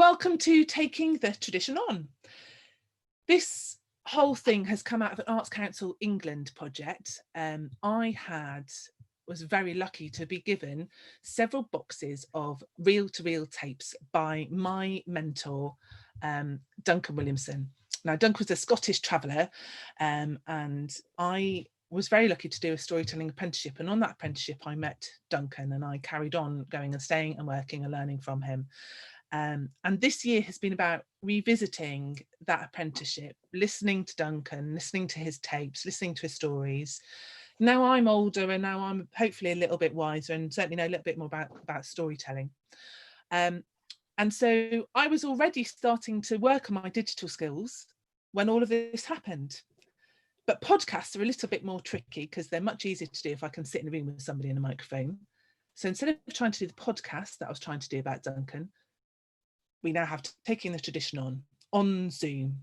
welcome to Taking the Tradition On. This whole thing has come out of an Arts Council England project. I was very lucky to be given several boxes of reel-to-reel tapes by my mentor, Duncan Williamson. Now, Duncan was a Scottish traveller, and I was very lucky to do a storytelling apprenticeship. And on that apprenticeship, I met Duncan, and I carried on going and staying and working and learning from him. And this year has been about revisiting that apprenticeship, listening to Duncan, listening to his tapes, listening to his stories. Now I'm older, and now I'm hopefully a little bit wiser, and certainly know a little bit more about storytelling. And so I was already starting to work on my digital skills when all of this happened. But podcasts are a little bit more tricky because they're much easier to do if I can sit in a room with somebody in a microphone. So instead of trying to do the podcast that I was trying to do about Duncan, we now have Taking the Tradition on Zoom.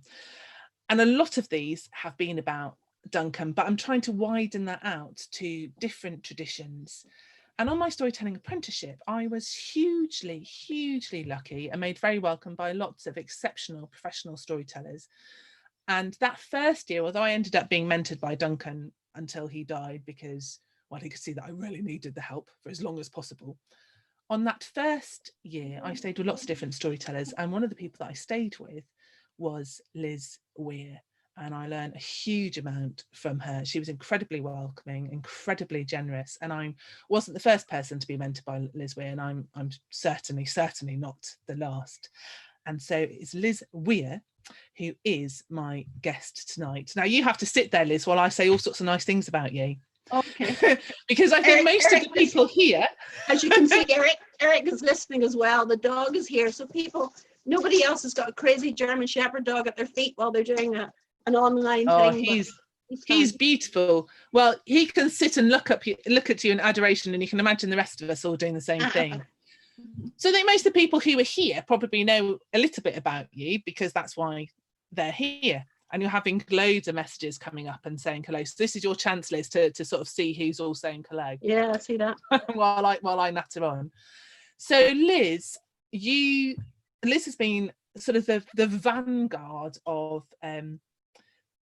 And a lot of these have been about Duncan, but I'm trying to widen that out to different traditions. And on my storytelling apprenticeship, I was hugely lucky and made very welcome by lots of exceptional professional storytellers. And that first year, although I ended up being mentored by Duncan until he died because, well, he could see that I really needed the help for as long as possible. On that first year, I stayed with lots of different storytellers, and one of the people that I stayed with was Liz Weir, and I learned a huge amount from her. She was incredibly welcoming, incredibly generous, and I wasn't the first person to be mentored by Liz Weir, and I'm certainly not the last. And so it's Liz Weir who is my guest tonight. Now you have to sit there, Liz, while I say all sorts of nice things about you. Okay. Because I think most of the people here, as you can see, Eric is listening as well. The dog is here, so nobody else has got a crazy German Shepherd dog at their feet while they're doing an online thing. He's beautiful. Well, he can sit and look at you in adoration, and you can imagine the rest of us all doing the same thing. So I think most of the people who are here probably know a little bit about you because that's why they're here. And you're having loads of messages coming up and saying hello. So this is your chance, Liz, to sort of see who's all saying hello. Yeah, I see that. while I natter on. So Liz has been sort of the vanguard of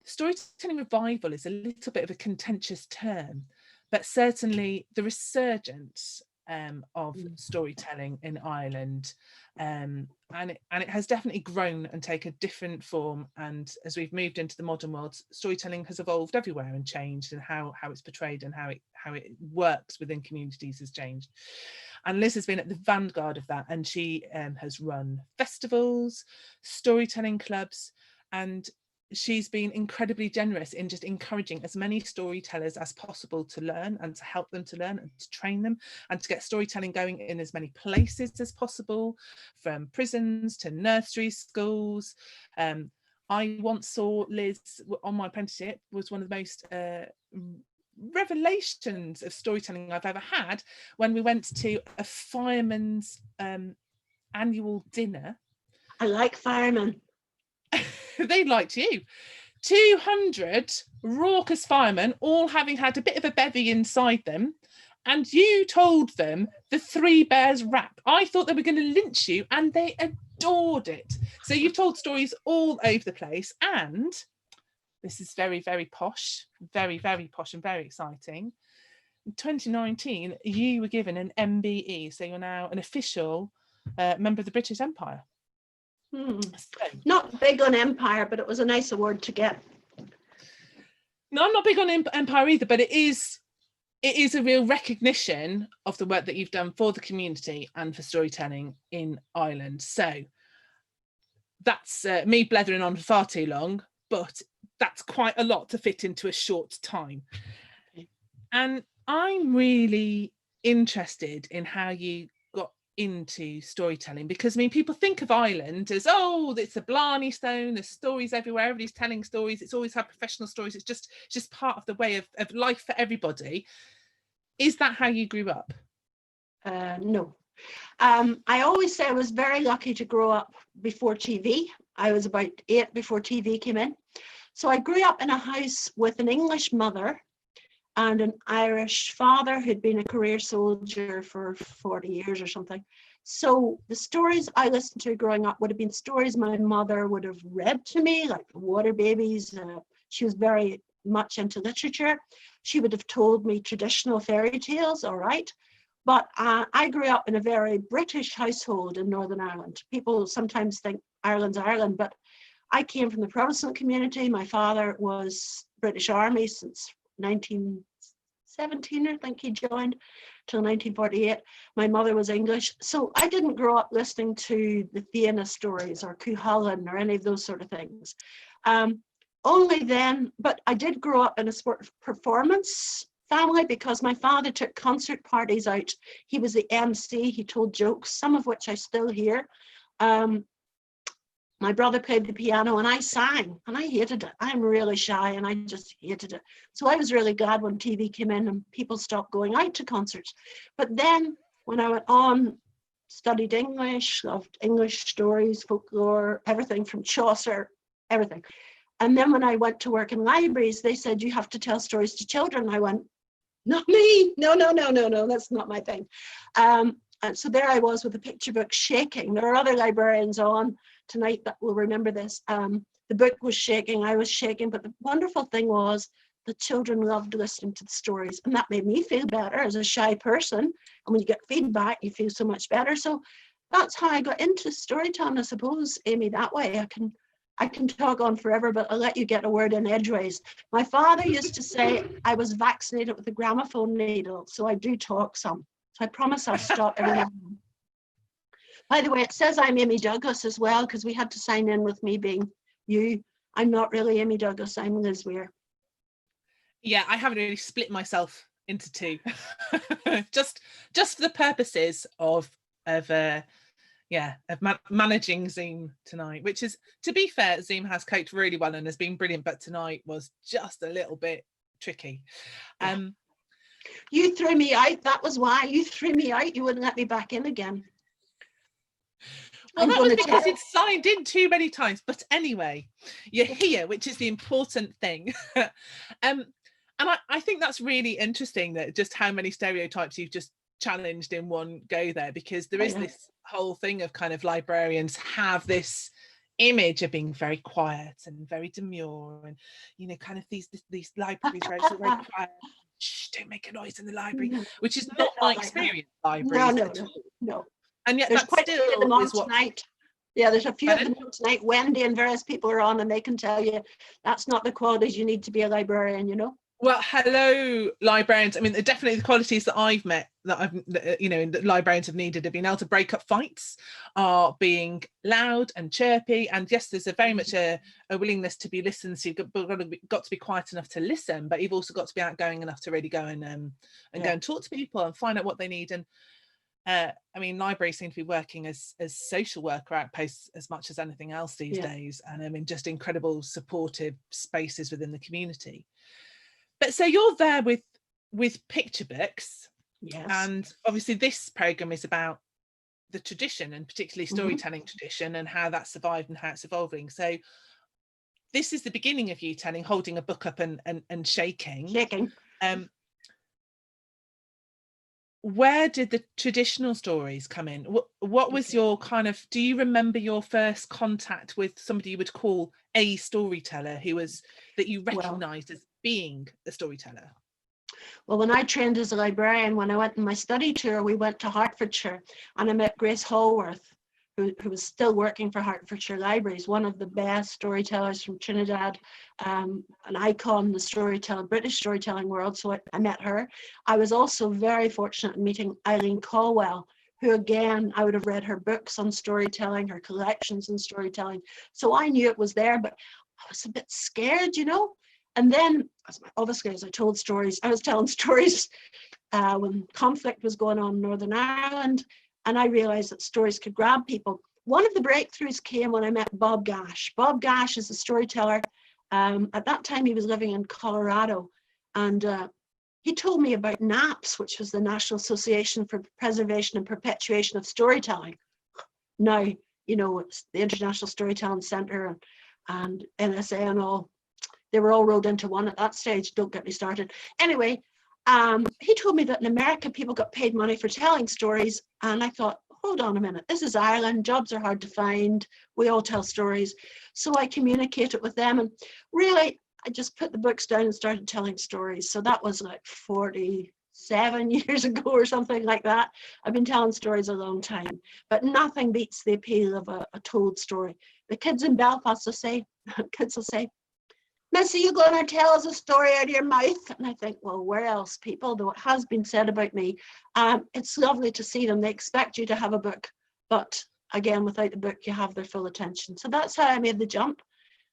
storytelling revival is a little bit of a contentious term, but certainly the resurgence of storytelling in Ireland, and it has definitely grown and taken a different form. And as we've moved into the modern world, storytelling has evolved everywhere and changed, and how it's portrayed and how it works within communities has changed. And Liz has been at the vanguard of that, and she has run festivals, storytelling clubs, and she's been incredibly generous in just encouraging as many storytellers as possible to learn and to help them to learn and to train them and to get storytelling going in as many places as possible, from prisons to nursery schools. I once saw Liz on my apprenticeship, was one of the most revelations of storytelling I've ever had when we went to a fireman's annual dinner. I like firemen. They liked you. 200 raucous firemen, all having had a bit of a bevy inside them, and you told them the Three Bears rap. I thought they were going to lynch you, and they adored it. So you've told stories all over the place, and this is very posh, very posh and very exciting. In 2019, you were given an MBE, so you're now an official member of the British Empire. So, not big on empire, but it was a nice award to get. No, I'm not big on empire either, but it is a real recognition of the work that you've done for the community and for storytelling in Ireland. So that's me blethering on for far too long, but that's quite a lot to fit into a short time. Okay. And I'm really interested in how you got into storytelling, because I mean, people think of Ireland as, oh, it's a Blarney Stone, there's stories everywhere, everybody's telling stories, it's always had professional stories, it's just part of the way of life for everybody. Is that how you grew up? No. I always say I was very lucky to grow up before TV. I was about 8 before TV came in. So I grew up in a house with an English mother and an Irish father who'd been a career soldier for 40 years or something. So the stories I listened to growing up would have been stories my mother would have read to me, like the Water Babies. She was very much into literature. She would have told me traditional fairy tales, all right. But I grew up in a very British household in Northern Ireland. People sometimes think Ireland's Ireland, but I came from the Protestant community. My father was British Army since 1917, I think he joined, till 1948. My mother was English. So I didn't grow up listening to the Fianna stories or Cuchulainn or any of those sort of things. Only then, but I did grow up in a sport of performance family because my father took concert parties out. He was the MC, he told jokes, some of which I still hear. My brother played the piano and I sang, and I hated it. I'm really shy and I just hated it. So I was really glad when TV came in and people stopped going out to concerts. But then when I went on, studied English, loved English stories, folklore, everything from Chaucer, everything. And then when I went to work in libraries, they said, you have to tell stories to children. I went, not me, no, that's not my thing. And so there I was with the picture book shaking. There are other librarians on tonight that will remember this. The book was shaking, I was shaking, but the wonderful thing was the children loved listening to the stories, and that made me feel better as a shy person. And when you get feedback, you feel so much better. So that's how I got into storytelling, I suppose, Amy, that way. I can talk on forever, but I'll let you get a word in edgeways. My father used to say I was vaccinated with a gramophone needle, so I do talk some. So I promise I'll stop every now and then. By the way, it says I'm Amy Douglas as well, because we had to sign in with me being you. I'm not really Amy Douglas, I'm Liz Weir. Yeah, I haven't really split myself into two. just for the purposes of managing Zoom tonight, which is, to be fair, Zoom has coped really well and has been brilliant, but tonight was just a little bit tricky. You threw me out. That was why you threw me out. You wouldn't let me back in again. Well, that was because you'd signed in too many times. But anyway, you're here, which is the important thing. And I think that's really interesting, that just how many stereotypes you've just challenged in one go there, because there is this whole thing of kind of librarians have this image of being very quiet and very demure, and kind of these libraries very quiet. Shh, don't make a noise in the library, which is not my experience. Libraries no. And yet there's that quite still a few of them on is what tonight. Yeah, there's a few of them tonight. Wendy and various people are on, and they can tell you that's not the qualities you need to be a librarian, Well, hello, librarians. I mean, definitely the qualities that I've met, that librarians have needed, have been able to break up fights, are being loud and chirpy. And yes, there's a very much a willingness to be listened to. You've got to be quiet enough to listen, but you've also got to be outgoing enough to really go and go and talk to people and find out what they need. And I mean, libraries seem to be working as social worker outposts as much as anything else these days. And I mean, just incredible supportive spaces within the community. But so you're there with picture books, and obviously this program is about the tradition, and particularly storytelling tradition, and how that survived and how it's evolving. So this is the beginning of you holding a book up and shaking. Where did the traditional stories come in? What was your kind of, do you remember your first contact with somebody you would call a storyteller, that you recognized as being a storyteller? Well, when I trained as a librarian, when I went on my study tour, we went to Hertfordshire, and I met Grace Hallworth, who was still working for Hertfordshire Libraries, one of the best storytellers from Trinidad, an icon in the British storytelling world. So I met her. I was also very fortunate in meeting Eileen Caldwell, who, again, I would have read her books on storytelling, her collections on storytelling. So I knew it was there, but I was a bit scared, And then, obviously, as I told stories, I was telling stories when conflict was going on in Northern Ireland, and I realized that stories could grab people. One of the breakthroughs came when I met Bob Gash. Bob Gash is a storyteller. At that time, he was living in Colorado, and he told me about NAPS, which was the National Association for Preservation and Perpetuation of Storytelling. Now, it's the International Storytelling Center and NSA and all. They were all rolled into one at that stage. Don't get me started. Anyway, he told me that in America, people got paid money for telling stories. And I thought, hold on a minute, this is Ireland, jobs are hard to find, we all tell stories. So I communicated with them, and really I just put the books down and started telling stories. So that was like 47 years ago or something like that. I've been telling stories a long time, but nothing beats the appeal of a told story. The kids in Belfast will say, kids will say, Missy, you going to tell us a story out of your mouth? And I think, well, where else, people? Though it has been said about me, it's lovely to see them. They expect you to have a book, but again, without the book, you have their full attention. So that's how I made the jump.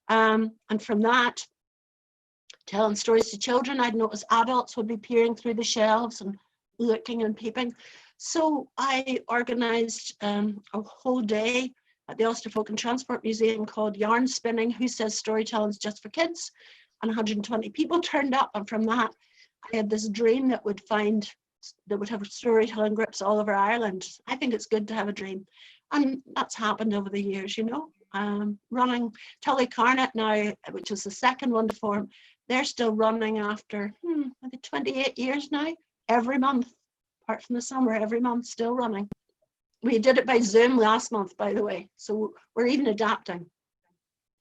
And from that, telling stories to children, I'd notice adults would be peering through the shelves and looking and peeping. So I organised a whole day at the Ulster Folk and Transport Museum called Yarn Spinning, Who Says Storytelling is Just for Kids? And 120 people turned up. And from that, I had this dream that would have storytelling groups all over Ireland. I think it's good to have a dream. And that's happened over the years, you know. Running Tullycarnet now, which was the second one to form, they're still running after maybe 28 years now, every month, apart from the summer, every month still running. We did it by Zoom last month, by the way, so we're even adapting.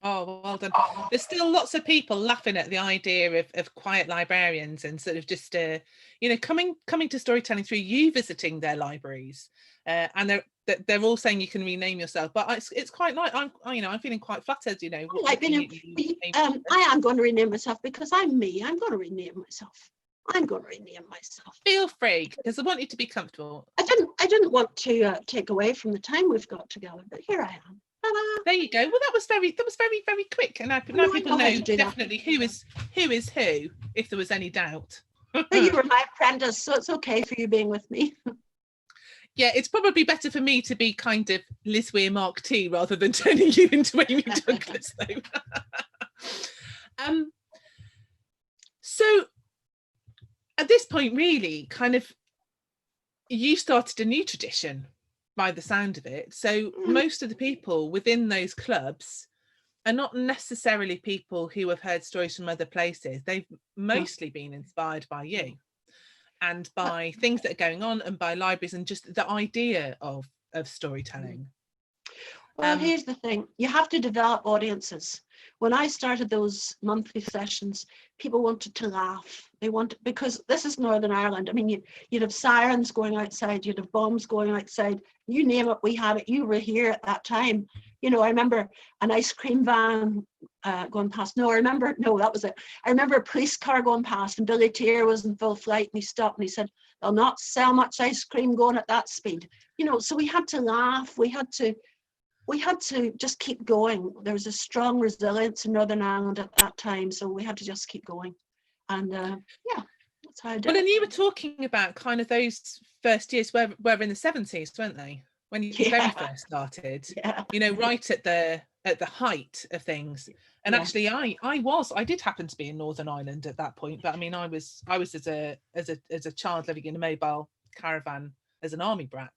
Oh, well done. There's still lots of people laughing at the idea of quiet librarians and sort of just, coming to storytelling through you visiting their libraries. And they're all saying you can rename yourself, but it's quite nice. I'm feeling quite flattered, I am going to rename myself because I'm me. I'm going to rename myself. Feel free, because I want you to be comfortable. I didn't want to take away from the time we've got together, but here I am. Ta-da. There you go. Well, that was very, very quick, and now people know definitely who is who, if there was any doubt. But you were my apprentice, so it's okay for you being with me. Yeah, it's probably better for me to be kind of Liz Weir Mark II rather than turning you into Amy Douglas, though. So at this point, really, kind of, you started a new tradition by the sound of it. So most of the people within those clubs are not necessarily people who have heard stories from other places. They've mostly been inspired by you and by things that are going on and by libraries and just the idea of storytelling. Well, here's the thing. You have to develop audiences. When I started those monthly sessions, people wanted to laugh. Because this is Northern Ireland. I mean, you'd have sirens going outside, you'd have bombs going outside. You name it, we had it. You were here at that time. I remember an ice cream van going past. No, that was it. I remember a police car going past and Billy Tier was in full flight and he stopped and he said, they'll not sell much ice cream going at that speed. So we had to laugh. We had to just keep going. There was a strong resilience in Northern Ireland at that time, so we had to just keep going. And that's how I did it. Well, and you were talking about kind of those first years were in the 70s, weren't they? When you very first started, right at the height of things. And actually, I did happen to be in Northern Ireland at that point, but I mean, I was as a child living in a mobile caravan as an army brat.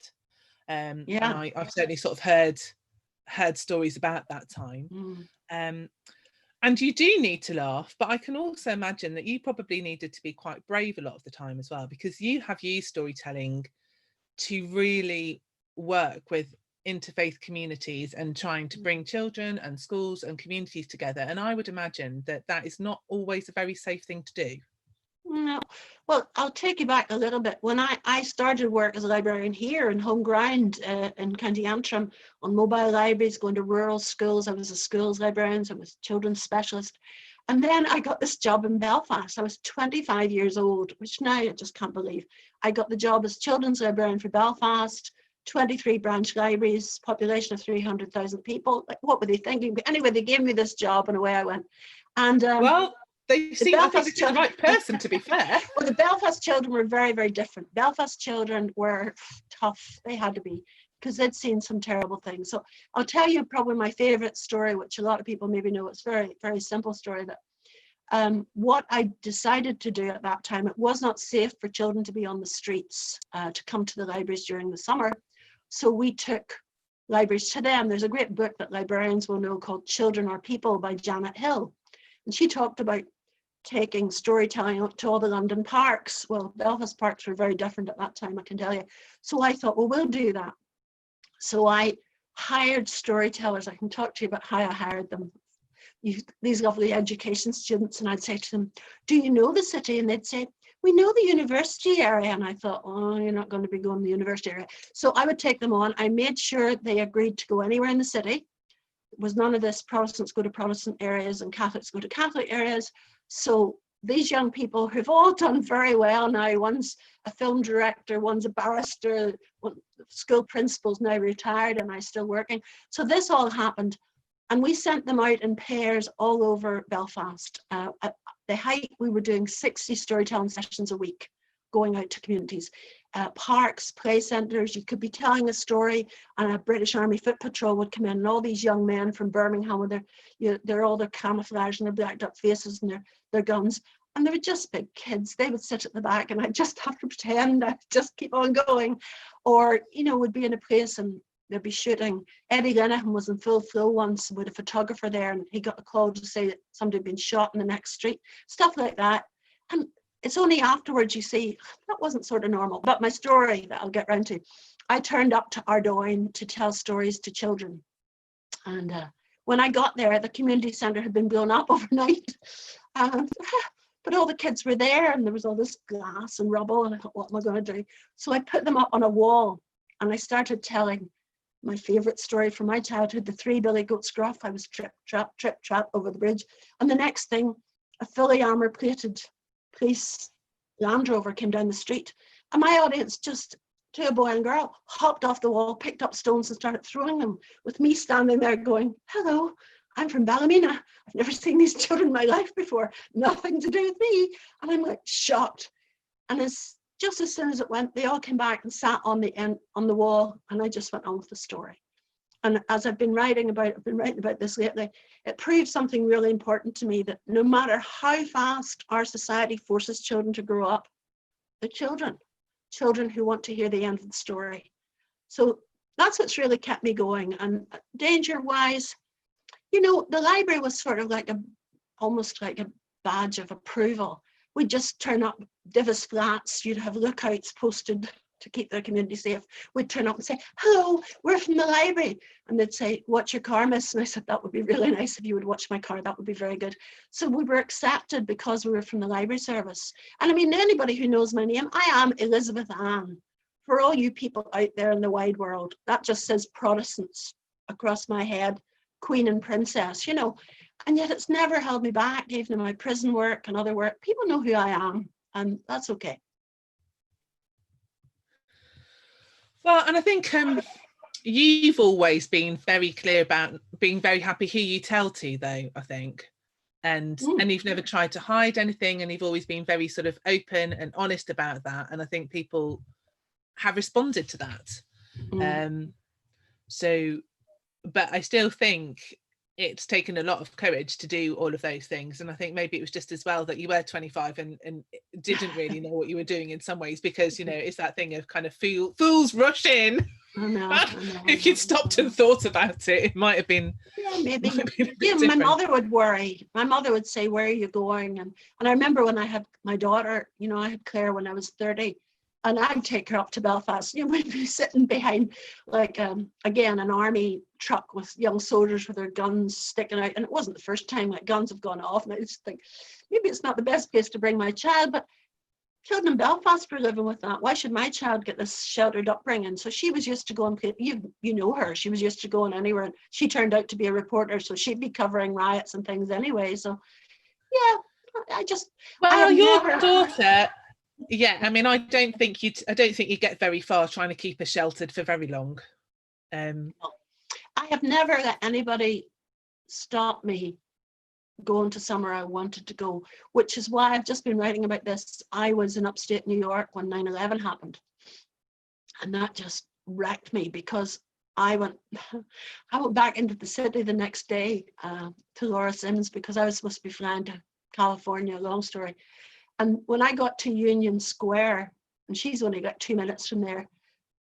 And I've certainly sort of heard stories about that time. And you do need to laugh, but I can also imagine that you probably needed to be quite brave a lot of the time as well, because you have used storytelling to really work with interfaith communities and trying to bring children and schools and communities together. And I would imagine that is not always a very safe thing to do. No. Well, I'll take you back a little bit. When I started work as a librarian here in home ground in County Antrim on mobile libraries, going to rural schools. I was a schools librarian, so I was children's specialist. And then I got this job in Belfast. I was 25 years old, which now I just can't believe. I got the job as children's librarian for Belfast, 23 branch libraries, population of 300,000 people. Like, what were they thinking? But anyway, they gave me this job and away I went. And they seem like the right person, to be fair. Well, the Belfast children were very, very different. Belfast children were tough. They had to be, because they'd seen some terrible things. So I'll tell you probably my favourite story, which a lot of people maybe know. It's a very, very simple story. That what I decided to do at that time, it was not safe for children to be on the streets, to come to the libraries during the summer. So we took libraries to them. There's a great book that librarians will know called Children Are People by Janet Hill. And she talked about taking storytelling to all the London parks. Well, Belfast parks were very different at that time, I can tell you. So I thought, well, we'll do that. So I hired storytellers. I can talk to you about how I hired them. These lovely education students, and I'd say to them, do you know the city? And they'd say, we know the university area. And I thought, oh, you're not going to be going to the university area. So I would take them on. I made sure they agreed to go anywhere in the city. It was none of this Protestants go to Protestant areas and Catholics go to Catholic areas. So these young people who've all done very well now, one's a film director, one's a barrister, one, school principal's now retired and I'm still working. So this all happened. And we sent them out in pairs all over Belfast. At the height, we were doing 60 storytelling sessions a week, going out to communities, parks, play centres. You could be telling a story and a British Army foot patrol would come in, and all these young men from Birmingham with they're all their camouflage and their blacked up faces and their guns. And they were just big kids. They would sit at the back and I'd just have to pretend I'd just keep on going. Or, would be in a place and they'd be shooting. Eddie Linehan was in full flow once with a photographer there, and he got a call to say that somebody had been shot in the next street, stuff like that. And it's only afterwards you see, that wasn't sort of normal. But my story that I'll get round to, I turned up to Ardoyne to tell stories to children. And when I got there, the community centre had been blown up overnight. But all the kids were there and there was all this glass and rubble, and I thought, what am I going to do? So I put them up on a wall and I started telling my favourite story from my childhood, the 3 billy goats gruff. I was trip, trap over the bridge. And the next thing, a fully armour-plated police Land Rover came down the street. And my audience, just to a boy and girl, hopped off the wall, picked up stones and started throwing them, with me standing there going, hello, I'm from Ballymena. I've never seen these children in my life before. Nothing to do with me. And I'm like shocked. And just as soon as it went, they all came back and sat on the wall, and I just went on with the story. And as I've been writing about this lately, it proves something really important to me, that no matter how fast our society forces children to grow up, the children who want to hear the end of the story. So that's what's really kept me going. And danger-wise, the library was sort of almost like a badge of approval. We'd just turn up Divis Flats, you'd have lookouts posted to keep their community safe. We'd turn up and say, hello, we're from the library. And they'd say, what's your car, miss? And I said, that would be really nice if you would watch my car, that would be very good. So we were accepted because we were from the library service. And I mean, anybody who knows my name, I am Elizabeth Ann. For all you people out there in the wide world, that just says Protestants across my head, Queen and Princess, and yet it's never held me back, even in my prison work and other work. People know who I am, and that's okay. Well, and I think you've always been very clear about being very happy who you tell to, though, I think. And you've never tried to hide anything, and you've always been very sort of open and honest about that. And I think people have responded to that. But I still think it's taken a lot of courage to do all of those things. And I think maybe it was just as well that you were 25 and didn't really know what you were doing in some ways, because, it's that thing of kind of fools rush in. I know. If you'd stopped and thought about it, it might have been. Yeah, maybe. My mother would worry. My mother would say, where are you going? And I remember when I had my daughter, I had Claire when I was 30. And I'd take her up to Belfast. We'd be sitting behind, again, an army truck with young soldiers with their guns sticking out. And it wasn't the first time guns have gone off. And I just think, maybe it's not the best place to bring my child, but children in Belfast were living with that. Why should my child get this sheltered upbringing? So she was used to going, you know her, she was used to going anywhere. And she turned out to be a reporter, so she'd be covering riots and things anyway. So, yeah, your daughter... Yeah, I mean, I don't think you get very far trying to keep her sheltered for very long. I have never let anybody stop me going to somewhere I wanted to go, which is why I've just been writing about this. I was in upstate New York when 9/11 happened, and that just wrecked me, because I went back into the city the next day to Laura Sims, because I was supposed to be flying to California, long story. And when I got to Union Square, and she's only got 2 minutes from there, it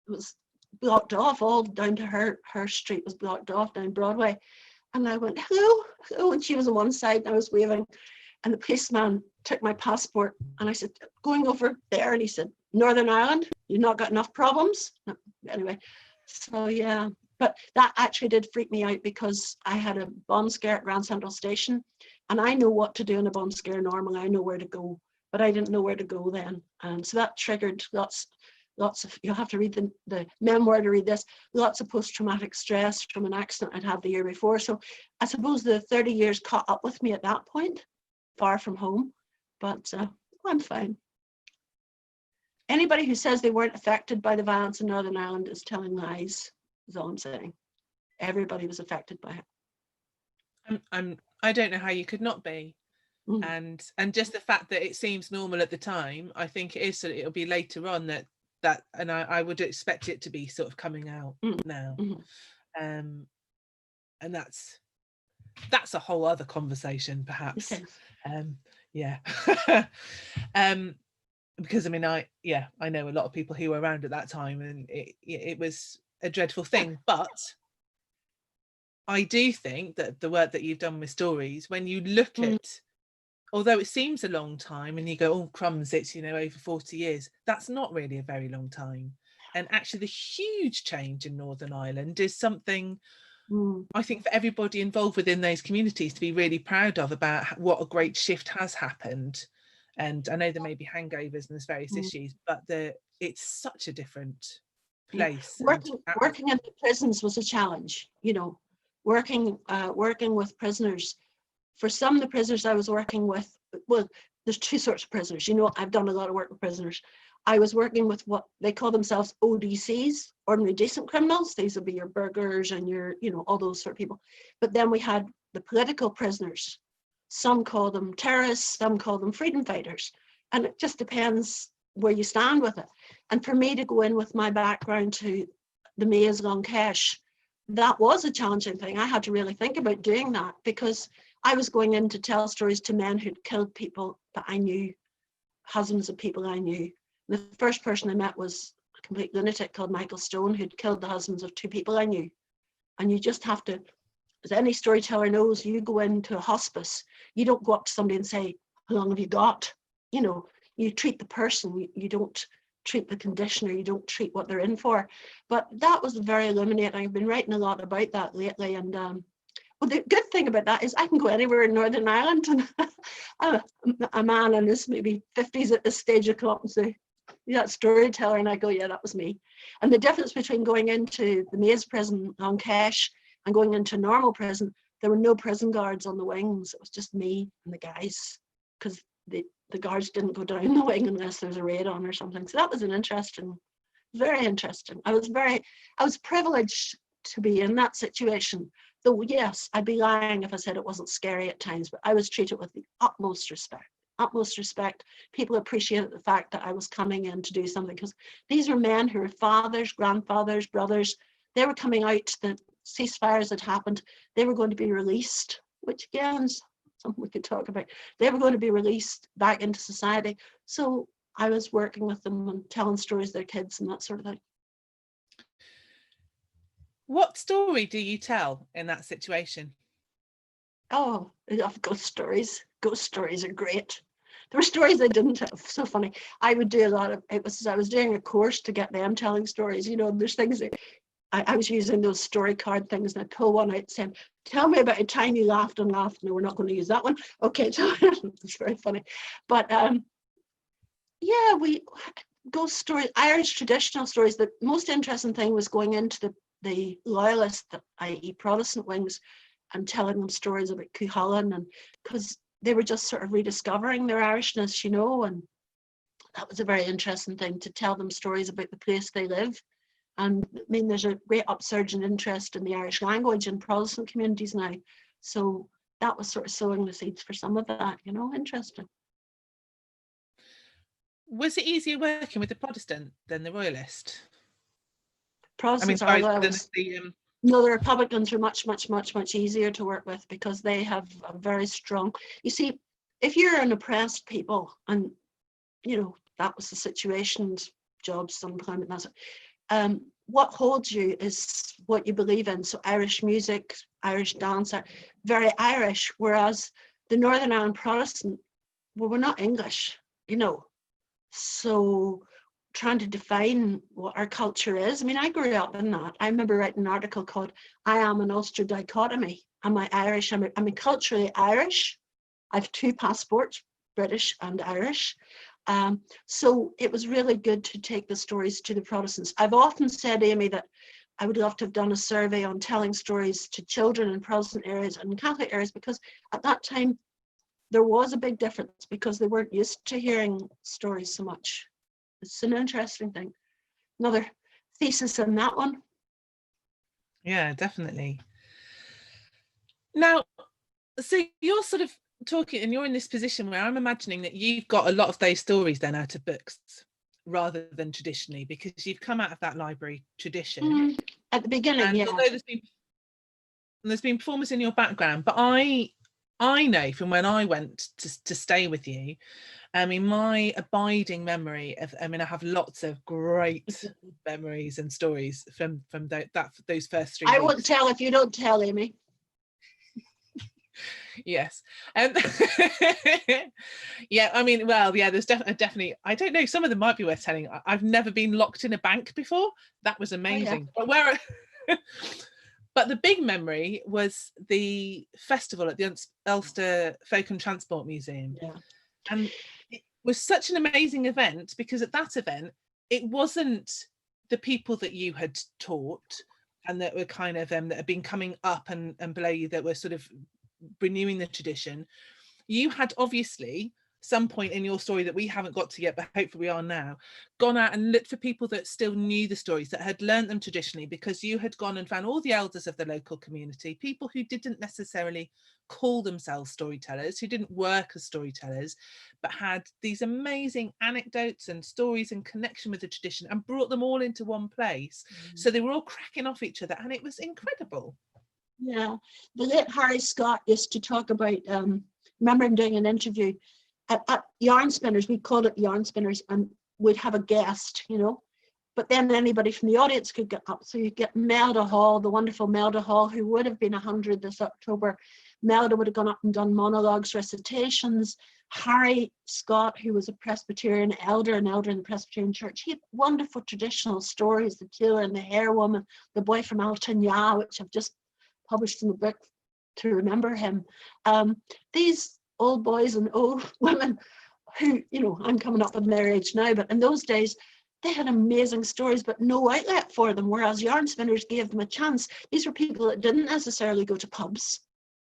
was blocked off, all down to her street was blocked off down Broadway. And I went, hello, and she was on one side and I was waving. And the policeman took my passport and I said, going over there, and he said, Northern Ireland, you've not got enough problems? No. Anyway, So yeah, but that actually did freak me out because I had a bomb scare at Grand Central Station, and I know what to do in a bomb scare normally. I know where to go, but I didn't know where to go then, and so that triggered lots of, you'll have to read the memoir to read this, lots of post-traumatic stress from an accident I'd had the year before. So I suppose the 30 years caught up with me at that point, far from home, but I'm fine. Anybody who says they weren't affected by the violence in Northern Ireland is telling lies, is all I'm saying. Everybody was affected by it. I don't know how you could not be. Mm. And just the fact that it seems normal at the time, I think it is. So it'll be later on that and I would expect it to be sort of coming out now. And that's a whole other conversation, perhaps. Yeah. Because I mean, I know a lot of people who were around at that time, and it was a dreadful thing. But I do think that the work that you've done with stories, when you look at, although it seems a long time and you go, oh crumbs, it's over 40 years, that's not really a very long time. And actually the huge change in Northern Ireland is something I think for everybody involved within those communities to be really proud of, about what a great shift has happened. And I know there may be hangovers and there's various issues, but it's such a different place. Working in the prisons was a challenge, working with prisoners. For some of the prisoners I was working with, well, there's two sorts of prisoners. I've done a lot of work with prisoners. I was working with what they call themselves ODCs, ordinary decent criminals. These would be your burglars and your, all those sort of people. But then we had the political prisoners. Some call them terrorists, some call them freedom fighters. And it just depends where you stand with it. And for me to go in with my background to the Maze Long Cash, that was a challenging thing. I had to really think about doing that because I was going in to tell stories to men who'd killed people that I knew, husbands of people I knew. The first person I met was a complete lunatic called Michael Stone, who'd killed the husbands of two people I knew. And you just have to, as any storyteller knows, you go into a hospice, you don't go up to somebody and say, how long have you got? You treat the person, you don't treat the condition, or you don't treat what they're in for. But that was very illuminating. I've been writing a lot about that lately. And well, the good thing about that is I can go anywhere in Northern Ireland, and a man in his maybe 50s at this stage will come up and say, yeah, storyteller, and I go, yeah, that was me. And the difference between going into the Maze prison on Cash and going into a normal prison, there were no prison guards on the wings. It was just me and the guys, because the guards didn't go down the wing unless there was a raid on or something. So that was very interesting. I was privileged to be in that situation. Though yes, I'd be lying if I said it wasn't scary at times, but I was treated with the utmost respect. People appreciated the fact that I was coming in to do something, because these were men who were fathers, grandfathers, brothers. They were coming out, the ceasefires had happened, they were going to be released, which again is something we could talk about. They were going to be released back into society. So I was working with them and telling stories to their kids and that sort of thing. What story do you tell in that situation? Oh, I love ghost stories. Ghost stories are great. There were stories I didn't tell. So funny. I would do a lot of, it was, I was doing a course to get them telling stories. There's things that I was using those story card things, and I'd pull one out saying, tell me about a time you laughed and laughed. No, we're not going to use that one. Okay, it's very funny. But yeah, ghost stories, Irish traditional stories. The most interesting thing was going into the loyalist, i.e. Protestant wings, and telling them stories about Cuchulainn, and because they were just sort of rediscovering their Irishness, and that was a very interesting thing, to tell them stories about the place they live. And I mean, there's a great upsurge in interest in the Irish language in Protestant communities now. So that was sort of sowing the seeds for some of that, interesting. Was it easier working with the Protestant than the Royalist? Protestants are loyalists. No, the Republicans are much, much, much, much easier to work with, because they have a very strong, you see, if you're an oppressed people, and that was the situation, jobs, unemployment, that's it. What holds you is what you believe in. So Irish music, Irish dance are very Irish, whereas the Northern Ireland Protestant, well, we're not English, so trying to define what our culture is. I mean, I grew up in that. I remember writing an article called "I Am an Ulster Dichotomy." Am I Irish? I'm culturally Irish. I have 2 passports, British and Irish. So it was really good to take the stories to the Protestants. I've often said, Amy, that I would love to have done a survey on telling stories to children in Protestant areas and Catholic areas, because at that time there was a big difference, because they weren't used to hearing stories so much. It's an interesting thing. Another thesis in that one. Yeah, definitely. Now, so you're sort of talking, and you're in this position where I'm imagining that you've got a lot of those stories then out of books rather than traditionally, because you've come out of that library tradition. At the beginning, and yeah. Although there's been performance in your background, but I know from when I went to stay with you, I mean, my abiding memory of, I mean, I have lots of great memories and stories from those first 3 weeks. I won't tell if you don't tell, Amy. Yes. Yeah, I mean, well, yeah, there's definitely, I don't know, some of them might be worth telling. I've never been locked in a bank before. That was amazing. Oh, yeah. But the big memory was the festival at the Ulster Folk and Transport Museum. Yeah. And it was such an amazing event, because at that event, it wasn't the people that you had taught and that were kind of that had been coming up and below you that were sort of renewing the tradition. You had obviously, some point in your story that we haven't got to yet, but hopefully we are now, gone out and looked for people that still knew the stories, that had learned them traditionally, because you had gone and found all the elders of the local community, people who didn't necessarily call themselves storytellers, who didn't work as storytellers, but had these amazing anecdotes and stories and connection with the tradition, and brought them all into one place. So they were all cracking off each other, and it was incredible. Yeah, the late Harry Scott used to talk about, remember him doing an interview at yarn spinners. We called it yarn spinners, and we'd have a guest, you know, but then anybody from the audience could get up. So you get Melda Hall, the wonderful Melda Hall, who would have been 100 this October. Melda would have gone up and done monologues, recitations. Harry Scott, who was a Presbyterian elder, an elder in the Presbyterian Church, he had wonderful traditional stories, the tailor and the hair woman, the boy from Altagna, which I've just published in the book to remember him. These old boys and old women who, you know, I'm coming up in their age now, but in those days, they had amazing stories, but no outlet for them, whereas yarn spinners gave them a chance. These were people that didn't necessarily go to pubs.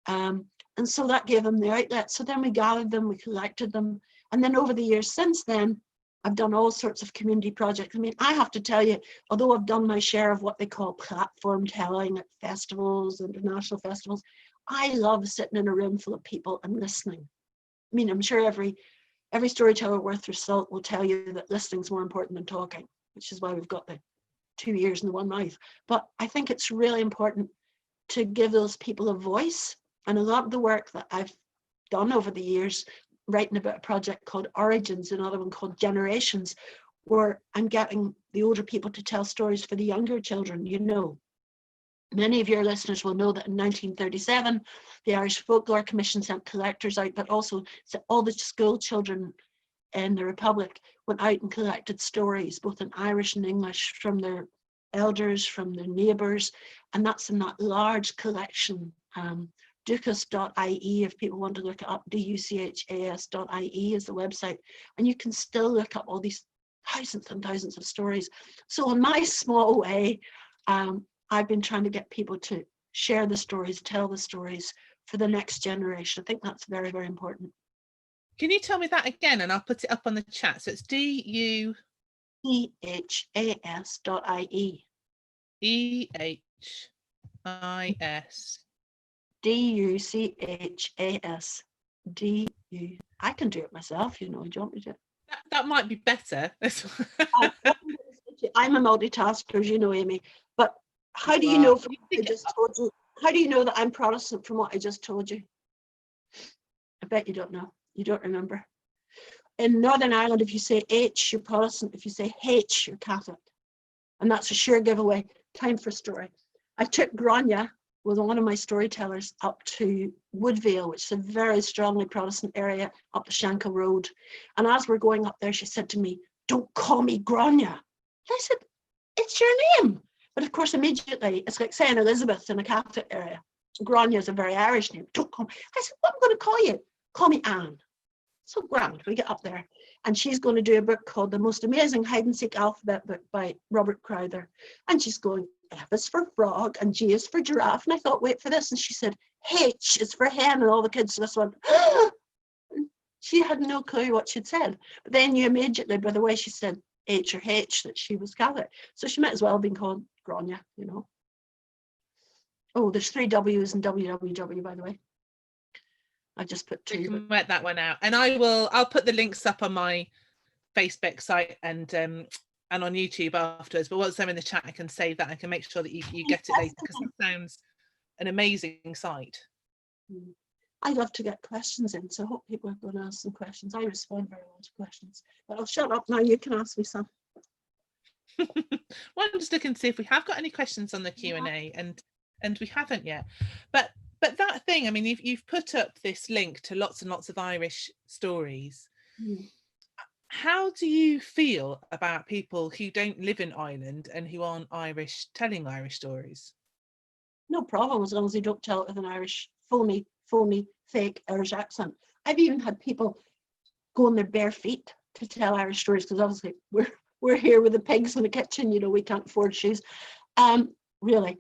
And so that gave them the outlet. So then we gathered them, we collected them. And then over the years since then, I've done all sorts of community projects. I mean, I have to tell you, although I've done my share of what they call platform telling at festivals, international festivals, I love sitting in a room full of people and listening. I mean, I'm sure every storyteller worth their salt will tell you that listening is more important than talking, which is why we've got the 2 ears and the 1 mouth. But I think it's really important to give those people a voice. And a lot of the work that I've done over the years, writing about a project called Origins, another one called Generations, where I'm getting the older people to tell stories for the younger children. You know, many of your listeners will know that in 1937, the Irish Folklore Commission sent collectors out, but also all the school children in the Republic went out and collected stories, both in Irish and English, from their elders, from their neighbours, and that's in that large collection. Duchas.ie, if people want to look it up, duchas.ie is the website, and you can still look up all these thousands and thousands of stories. So in my small way, I've been trying to get people to share the stories, tell the stories for the next generation. I think that's very, very important. Can you tell me that again, and I'll put it up on the chat? So it's duchas.ie. EHIS. DUCHAS. I can do it myself, you know. Do you want me to? That might be better. I'm a multitasker, as you know, Amy. But how do you know from what I just told you? How do you know that I'm Protestant from what I just told you? I bet you don't know. You don't remember. In Northern Ireland, if you say H, you're Protestant. If you say H, you're Catholic. And that's a sure giveaway. Time for a story. I took Grania with one of my storytellers up to Woodvale, which is a very strongly Protestant area up the Shankill Road. And as we're going up there, she said to me, don't call me Grania. I said, it's your name. But of course, immediately, it's like saying Elizabeth in a Catholic area. Grania is a very Irish name. Don't call me. I said, what am I going to call you? Call me Anne. So grand, we get up there. And she's going to do a book called The Most Amazing Hide and Seek Alphabet Book by Robert Crowther. And she's going, F is for frog and G is for giraffe. And I thought, wait for this. And she said, H is for hen. And all the kids just went, ah! She had no clue what she'd said. But then you immediately, by the way she said H or H, that she was Catholic. So she might as well have been called Grania, you know. Oh, there's 3 W's in WWW, by the way. I just put 2. You can work that one out. And I'll put the links up on my Facebook site and on YouTube afterwards. But once I'm in the chat, I can save that. I can make sure that you get it later, because that sounds an amazing site. I love to get questions in, so I hope people are going to ask some questions. I respond very well to questions. But I'll shut up now. You can ask me some. Well, I'm just looking to see if we have got any questions on the Q&A, and we haven't yet. But that thing, I mean, you've put up this link to lots and lots of Irish stories. How do you feel about people who don't live in Ireland and who aren't Irish telling Irish stories? No problem, as long as they don't tell it with an Irish phony, fake Irish accent. I've even had people go on their bare feet to tell Irish stories, because obviously we're here with the pigs in the kitchen, you know, we can't afford shoes. Really,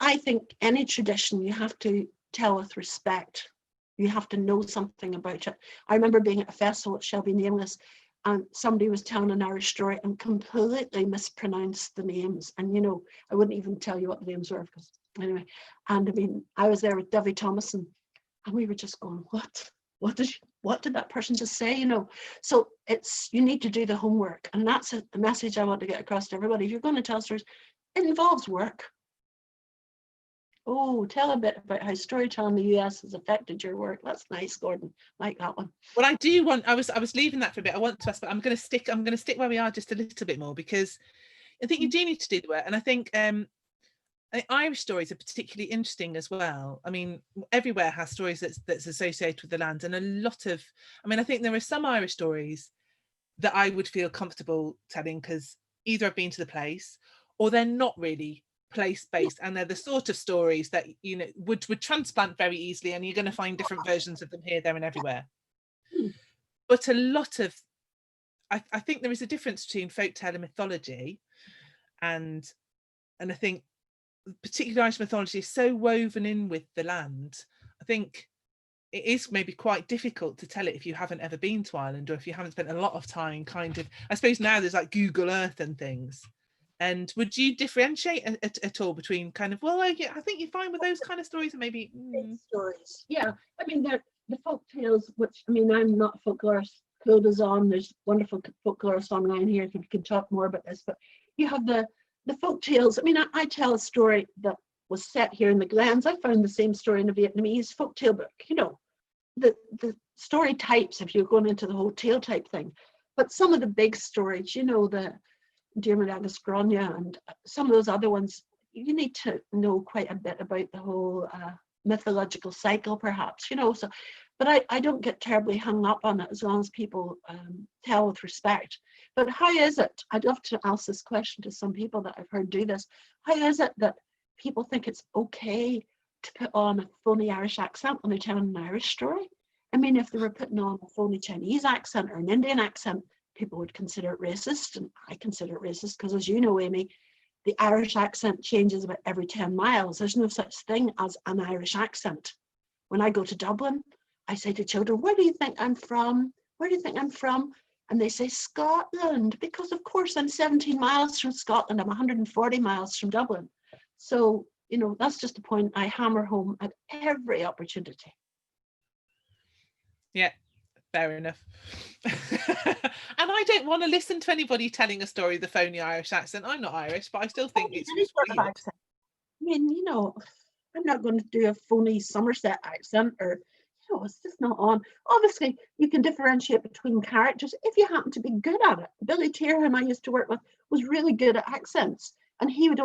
I think any tradition you have to tell with respect. You have to know something about it. I remember being at a festival that shall be nameless, and somebody was telling an Irish story and completely mispronounced the names. And, you know, I wouldn't even tell you what the names were, because anyway. And I mean, I was there with Davy Thomason, and we were just going, what did that person just say, you know? So you need to do the homework. And that's a message I want to get across to everybody. If you're going to tell stories, it involves work. Oh, tell a bit about how storytelling in the US has affected your work. That's nice, Gordon. Like that one. Well, I do want. I was leaving that for a bit. I want to ask, but I'm going to stick where we are just a little bit more, because I think you do need to do the work. And I think Irish stories are particularly interesting as well. I mean, everywhere has stories that's associated with the land, and a lot of. I mean, I think there are some Irish stories that I would feel comfortable telling, because either I've been to the place, or they're not really place-based, and they're the sort of stories that, you know, would transplant very easily, and you're going to find different versions of them here, there and everywhere. But a lot of, I think there is a difference between folktale and mythology, and I think particularly Irish mythology is so woven in with the land. I think it is maybe quite difficult to tell it if you haven't ever been to Ireland, or if you haven't spent a lot of time kind of, I suppose now there's like Google Earth and things. And would you differentiate at all between kind of, well, I think you're fine with those kind of stories, and maybe stories? Yeah, I mean, they're the folk tales, which, I mean, I'm not a folklorist. Claude is on. There's wonderful folklorists online here who can talk more about this. But you have the folk tales. I mean, I tell a story that was set here in the Glens. I found the same story in a Vietnamese folktale book. You know, the story types, if you're going into the whole tale type thing. But some of the big stories, you know, the Diarmaid agus Grania and some of those other ones, you need to know quite a bit about the whole mythological cycle, perhaps, you know. So, but I don't get terribly hung up on it, as long as people tell with respect. But how is it, I'd love to ask this question to some people that I've heard do this, how is it that people think it's okay to put on a phony Irish accent when they're telling an Irish story? I mean, if they were putting on a phony Chinese accent or an Indian accent, people would consider it racist, and I consider it racist because, as you know, Amy, the Irish accent changes about every 10 miles. There's no such thing as an Irish accent. When I go to Dublin, I say to children, where do you think I'm from? Where do you think I'm from? And they say, Scotland, because of course I'm 17 miles from Scotland. I'm 140 miles from Dublin. So, you know, that's just a point I hammer home at every opportunity. Yeah. Fair enough. And I don't want to listen to anybody telling a story with a phony Irish accent. I'm not Irish, but I still think it's weird. Accent. I mean, you know, I'm not going to do a phony Somerset accent, or, you know, it's just not on. Obviously, you can differentiate between characters if you happen to be good at it. Billy Tier, whom I used to work with, was really good at accents, and he would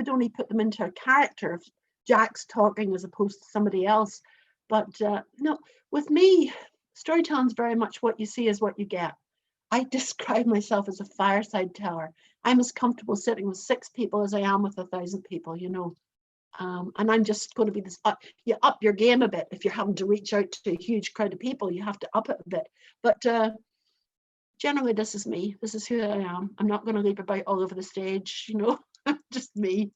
only put them into a character if Jack's talking as opposed to somebody else. But no, with me, storytelling is very much what you see is what you get. I describe myself as a fireside teller. I'm as comfortable sitting with 6 people as I am with 1,000 people, you know. And I'm just going to be this, you up your game a bit. If you're having to reach out to a huge crowd of people, you have to up it a bit. But generally, this is me. This is who I am. I'm not going to leap about all over the stage, you know, just me.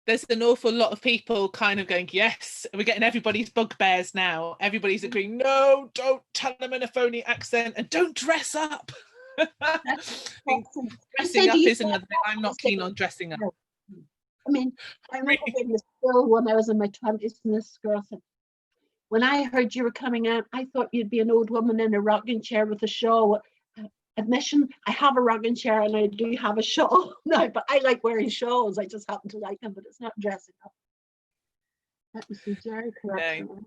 There's an awful lot of people kind of going, yes, we're getting everybody's bugbears now. Everybody's agreeing, no, don't tell them in a phony accent and don't dress up. Dressing up is another thing. I'm not keen on dressing up. I mean, I remember being the school when I was in my 20s, and this girl said, when I heard you were coming out, I thought you'd be an old woman in a rocking chair with a shawl. Admission, I have a rocking chair and I do have a shawl now, but I like wearing shawls. I just happen to like them, but it's not dressing up. That was the Jerry correction. No.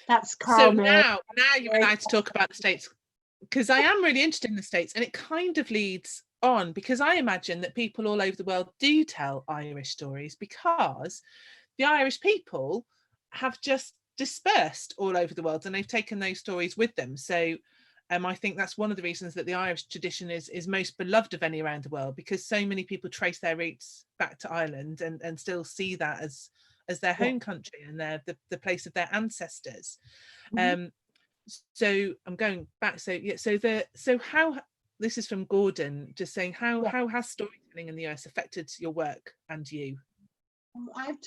That's Carl. So now you're allowed to talk about the States, because I am really interested in the States, and it kind of leads on, because I imagine that people all over the world do tell Irish stories, because the Irish people have just dispersed all over the world and they've taken those stories with them. So I think that's one of the reasons that the Irish tradition is most beloved of any around the world, because so many people trace their roots back to Ireland and still see that as their home country and the place of their ancestors. So I'm going back. So how, this is from Gordon, just saying, how has storytelling in the US affected your work and you? Well, I've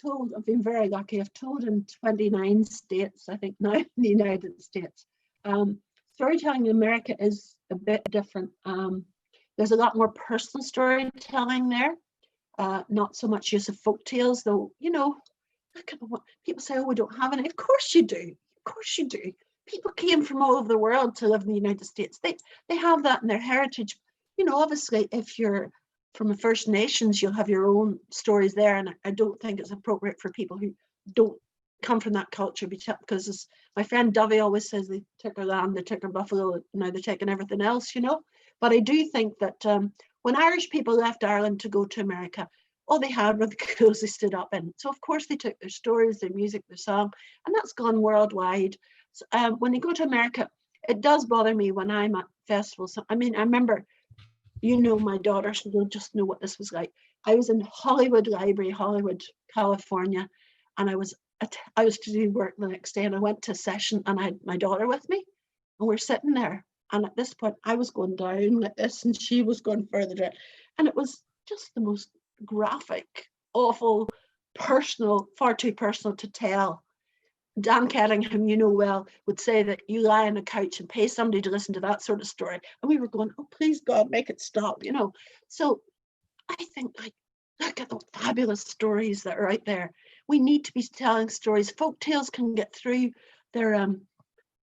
been very lucky. I've told in 29 states, I think now, in the United States. Storytelling in America is a bit different. There's a lot more personal storytelling there, not so much use of folk tales, though, you know, people say, oh, we don't have any. Of course you do. Of course you do. People came from all over the world to live in the United States. They have that in their heritage. You know, obviously, if you're from the First Nations, you'll have your own stories there. And I don't think it's appropriate for people who don't come from that culture, because as my friend Dovey always says, they took our land, they took our buffalo, now they're taking everything else, you know. But I do think that when Irish people left Ireland to go to America, all they had were the clothes they stood up in. So of course they took their stories, their music, their song, and that's gone worldwide. So, when they go to America, it does bother me when I'm at festivals. I mean, I remember, you know, my daughter, so you'll just know what this was like. I was in Hollywood Library, Hollywood, California, and I was to do work the next day, and I went to a session and I had my daughter with me, and we're sitting there, and at this point I was going down like this and she was going further down, and it was just the most graphic, awful, personal, far too personal to tell. Dan Kellingham, you know well, would say that you lie on a couch and pay somebody to listen to that sort of story, and we were going, oh please God, make it stop, you know. So I think, like, look at the fabulous stories that are out there. We need to be telling stories. Folk tales can get through. They're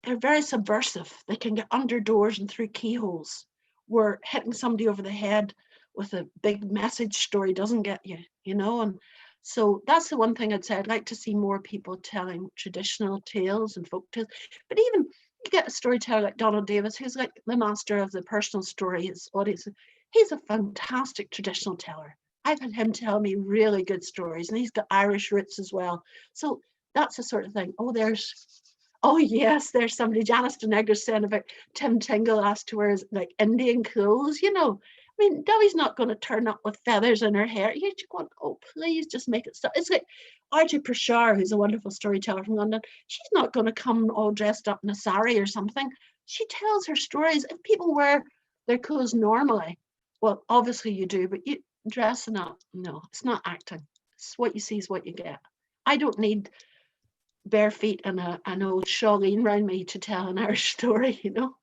very subversive. They can get under doors and through keyholes, where hitting somebody over the head with a big message story doesn't get you, you know. And so that's the one thing I'd say. I'd like to see more people telling traditional tales and folk tales. But even you get a storyteller like Donald Davis, who's like the master of the personal story, his audience. He's a fantastic traditional teller. I've had him tell me really good stories, and he's got Irish roots as well. So that's the sort of thing. Oh yes, there's somebody, Janice Denegger, saying about Tim Tingle asked to wear like Indian clothes, you know. I mean, Debbie's not going to turn up with feathers in her hair. You're just going, oh, please just make it stop. It's like Archie Prashar, who's a wonderful storyteller from London. She's not going to come all dressed up in a sari or something. She tells her stories. If people wear their clothes normally, well, obviously you do, but you dressing up, no, it's not acting. It's what you see is what you get. I don't need bare feet and an old shawl around me to tell an Irish story, you know.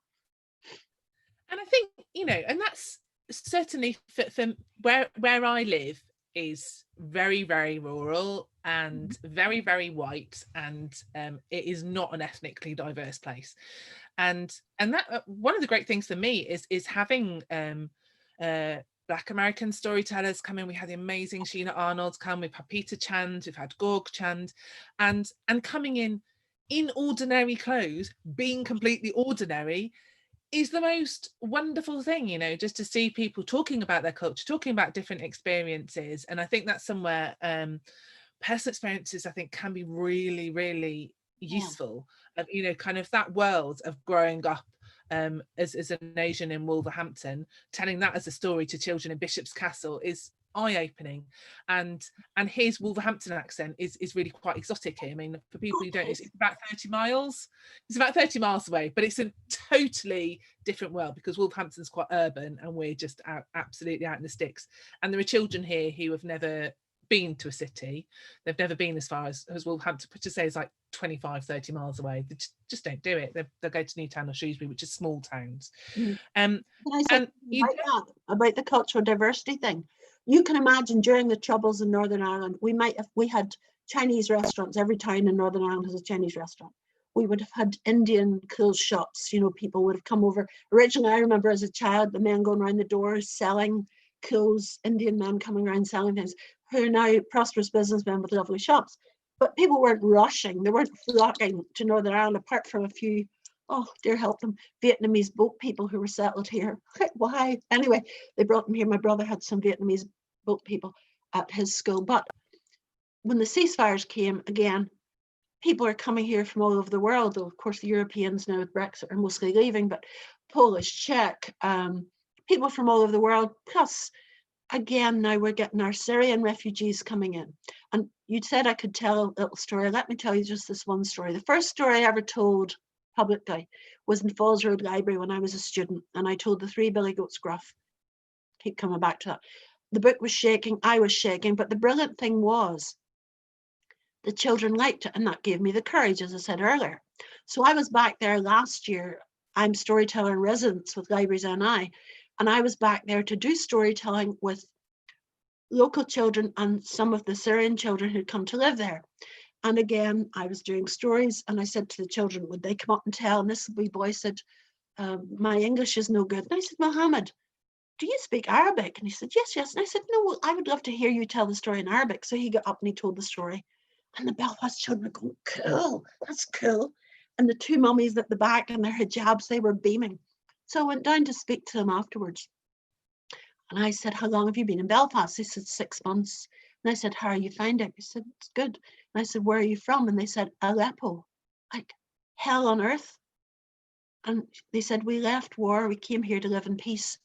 And I think, you know, and that's certainly for where I live is very, very rural and very, very white, and it is not an ethnically diverse place. And that one of the great things for me is having Black American storytellers come in. We had the amazing Sheena Arnold come, we've had Peter Chand, we've had Gorg Chand, and coming in ordinary clothes, being completely ordinary, is the most wonderful thing, you know, just to see people talking about their culture, talking about different experiences. And I think that's somewhere personal experiences, I think, can be really, really useful. You know, kind of that world of growing up as an Asian in Wolverhampton, telling that as a story to children in Bishop's Castle is eye-opening, and his Wolverhampton accent is really quite exotic here. I mean, for people who don't know, it's about 30 miles. It's about 30 miles away, but it's a totally different world because Wolverhampton's quite urban and we're just absolutely out in the sticks. And there are children here who have never been to a city. They've never been as far as Wolverhampton, which to say is like 25-30 miles away. They just don't do it. They'll go to Newtown or Shrewsbury, which are small towns. Can I say about the cultural diversity thing? You can imagine during the Troubles in Northern Ireland, we had Chinese restaurants. Every town in Northern Ireland has a Chinese restaurant. We would have had Indian clothes shops. You know, people would have come over. Originally, I remember as a child, the men going around the doors selling clothes, Indian men coming around selling things, who are now prosperous businessmen with lovely shops. But people weren't rushing. They weren't flocking to Northern Ireland, apart from a few, oh, dear help them, Vietnamese boat people who were settled here. Why? Anyway, they brought them here. My brother had some Vietnamese boat people at his school. But when the ceasefires came, again, people are coming here from all over the world. Of course, the Europeans now with Brexit are mostly leaving, but Polish, Czech, people from all over the world. Plus, again, now we're getting our Syrian refugees coming in. And you said I could tell a little story. Let me tell you just this one story. The first story I ever told publicly was in Falls Road Library when I was a student, and I told the Three Billy Goats Gruff. Keep coming back to that. The book was shaking, I was shaking, but the brilliant thing was the children liked it, and that gave me the courage, as I said earlier. So I was back there last year. I'm storyteller in residence with Libraries NI, and I was back there to do storytelling with local children and some of the Syrian children who'd come to live there. And again, I was doing stories, and I said to the children, would they come up and tell? And this wee boy said, my English is no good. And I said, Mohammed, do you speak Arabic? And he said, yes. And I said, no, I would love to hear you tell the story in Arabic. So he got up and he told the story. And the Belfast children were going, cool, that's cool. And the two mummies at the back in their hijabs, they were beaming. So I went down to speak to them afterwards. And I said, how long have you been in Belfast? They said, 6 months. And I said, how are you finding? He said, it's good. And I said, where are you from? And they said, Aleppo, like hell on earth. And they said, we left war, we came here to live in peace.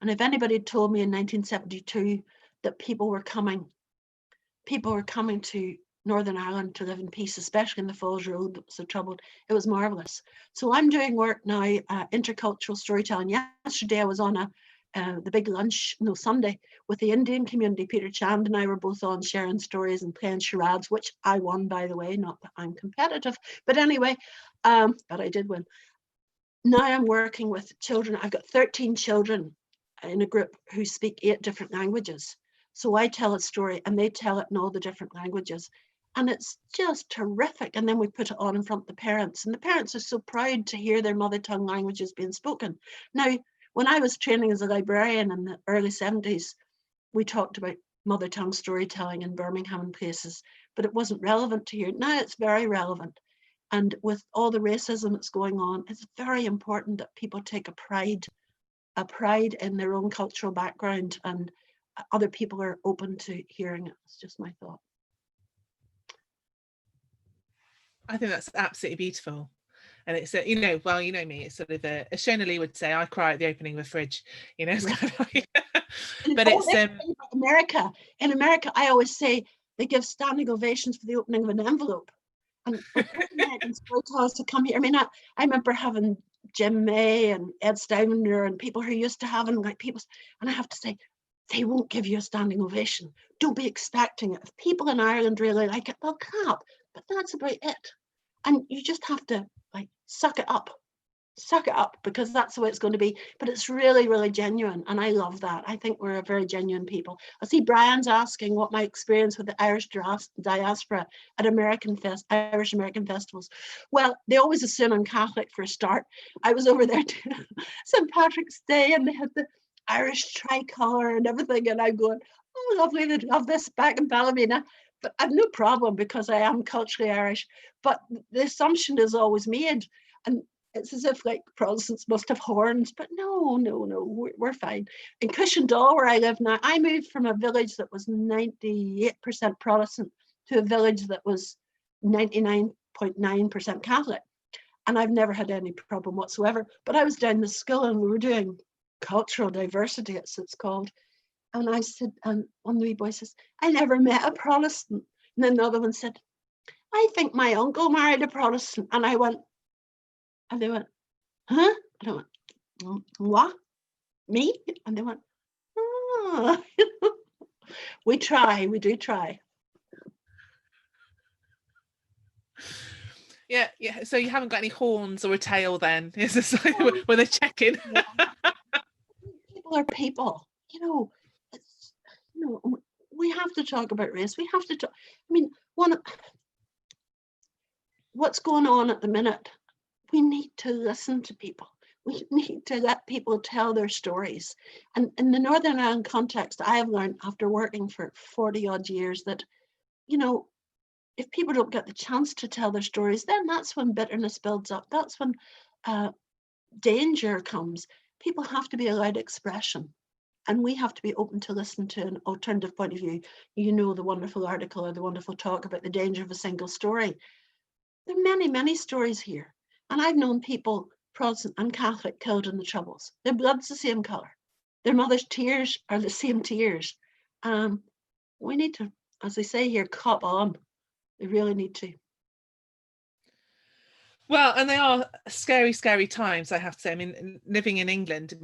And if anybody had told me in 1972 that people were coming to Northern Ireland to live in peace, especially in the Falls Road that was so troubled, it was marvelous. So I'm doing work now, intercultural storytelling. Yesterday I was on the big lunch, Sunday, with the Indian community. Peter Chand and I were both on sharing stories and playing charades, which I won, by the way, not that I'm competitive, but anyway, but I did win. Now I'm working with children. I've got 13 children in a group who speak 8 different languages. So I tell a story and they tell it in all the different languages. And it's just terrific. And then we put it on in front of the parents. And the parents are so proud to hear their mother tongue languages being spoken. Now, when I was training as a librarian in the early 70s, we talked about mother tongue storytelling in Birmingham and places, but it wasn't relevant to here. Now it's very relevant. And with all the racism that's going on, it's very important that people take a pride in their own cultural background, and other people are open to hearing it. It's just my thought. I think that's absolutely beautiful. And it's you know me, it's sort of as Shona Lee would say, I cry at the opening of a fridge, it's kind of like, but it's in America I always say they give standing ovations for the opening of an envelope. And American storytellers to come here, I mean, I remember having Jim May and Ed Steinemer and people who used to having like people, and I have to say, they won't give you a standing ovation. Don't be expecting it. If people in Ireland really like it, they'll clap, but that's about it. And you just have to like suck it up, because that's the way it's going to be. But it's really, really genuine, and I love that. I think we're a very genuine people. I see Brian's asking what my experience with the Irish diaspora at Irish American festivals. Well, they always assume I'm Catholic for a start. I was over there to St. Patrick's Day, and they had the Irish tricolour and everything, and I'm going, oh, lovely, they love this back in Ballymena. But I've no problem because I am culturally Irish. But the assumption is always made, and it's as if like Protestants must have horns, but no, we're fine. In Cushendall, where I live now, I moved from a village that was 98% Protestant to a village that was 99.9% Catholic. And I've never had any problem whatsoever. But I was down the school and we were doing cultural diversity, it's called. And I said, and one of the wee boys says, I never met a Protestant. And then the other one said, I think my uncle married a Protestant. And I went, and they went, huh? And I went, what? Me? And they went, oh. We do try. Yeah. So you haven't got any horns or a tail then? Is this like when they're checking? People are people, we have to talk about race. We have to talk. I mean, what's going on at the minute? We need to listen to people. We need to let people tell their stories. And in the Northern Ireland context, I have learned after working for 40 odd years that, if people don't get the chance to tell their stories, then that's when bitterness builds up. That's when danger comes. People have to be allowed expression. And we have to be open to listen to an alternative point of view. The wonderful article or the wonderful talk about the danger of a single story. There are many, many stories here. And I've known people, Protestant and Catholic, killed in the Troubles. Their blood's the same colour. Their mother's tears are the same tears. We need to, as they say here, cop on. We really need to. Well, and they are scary, scary times, I have to say. I mean, living in England,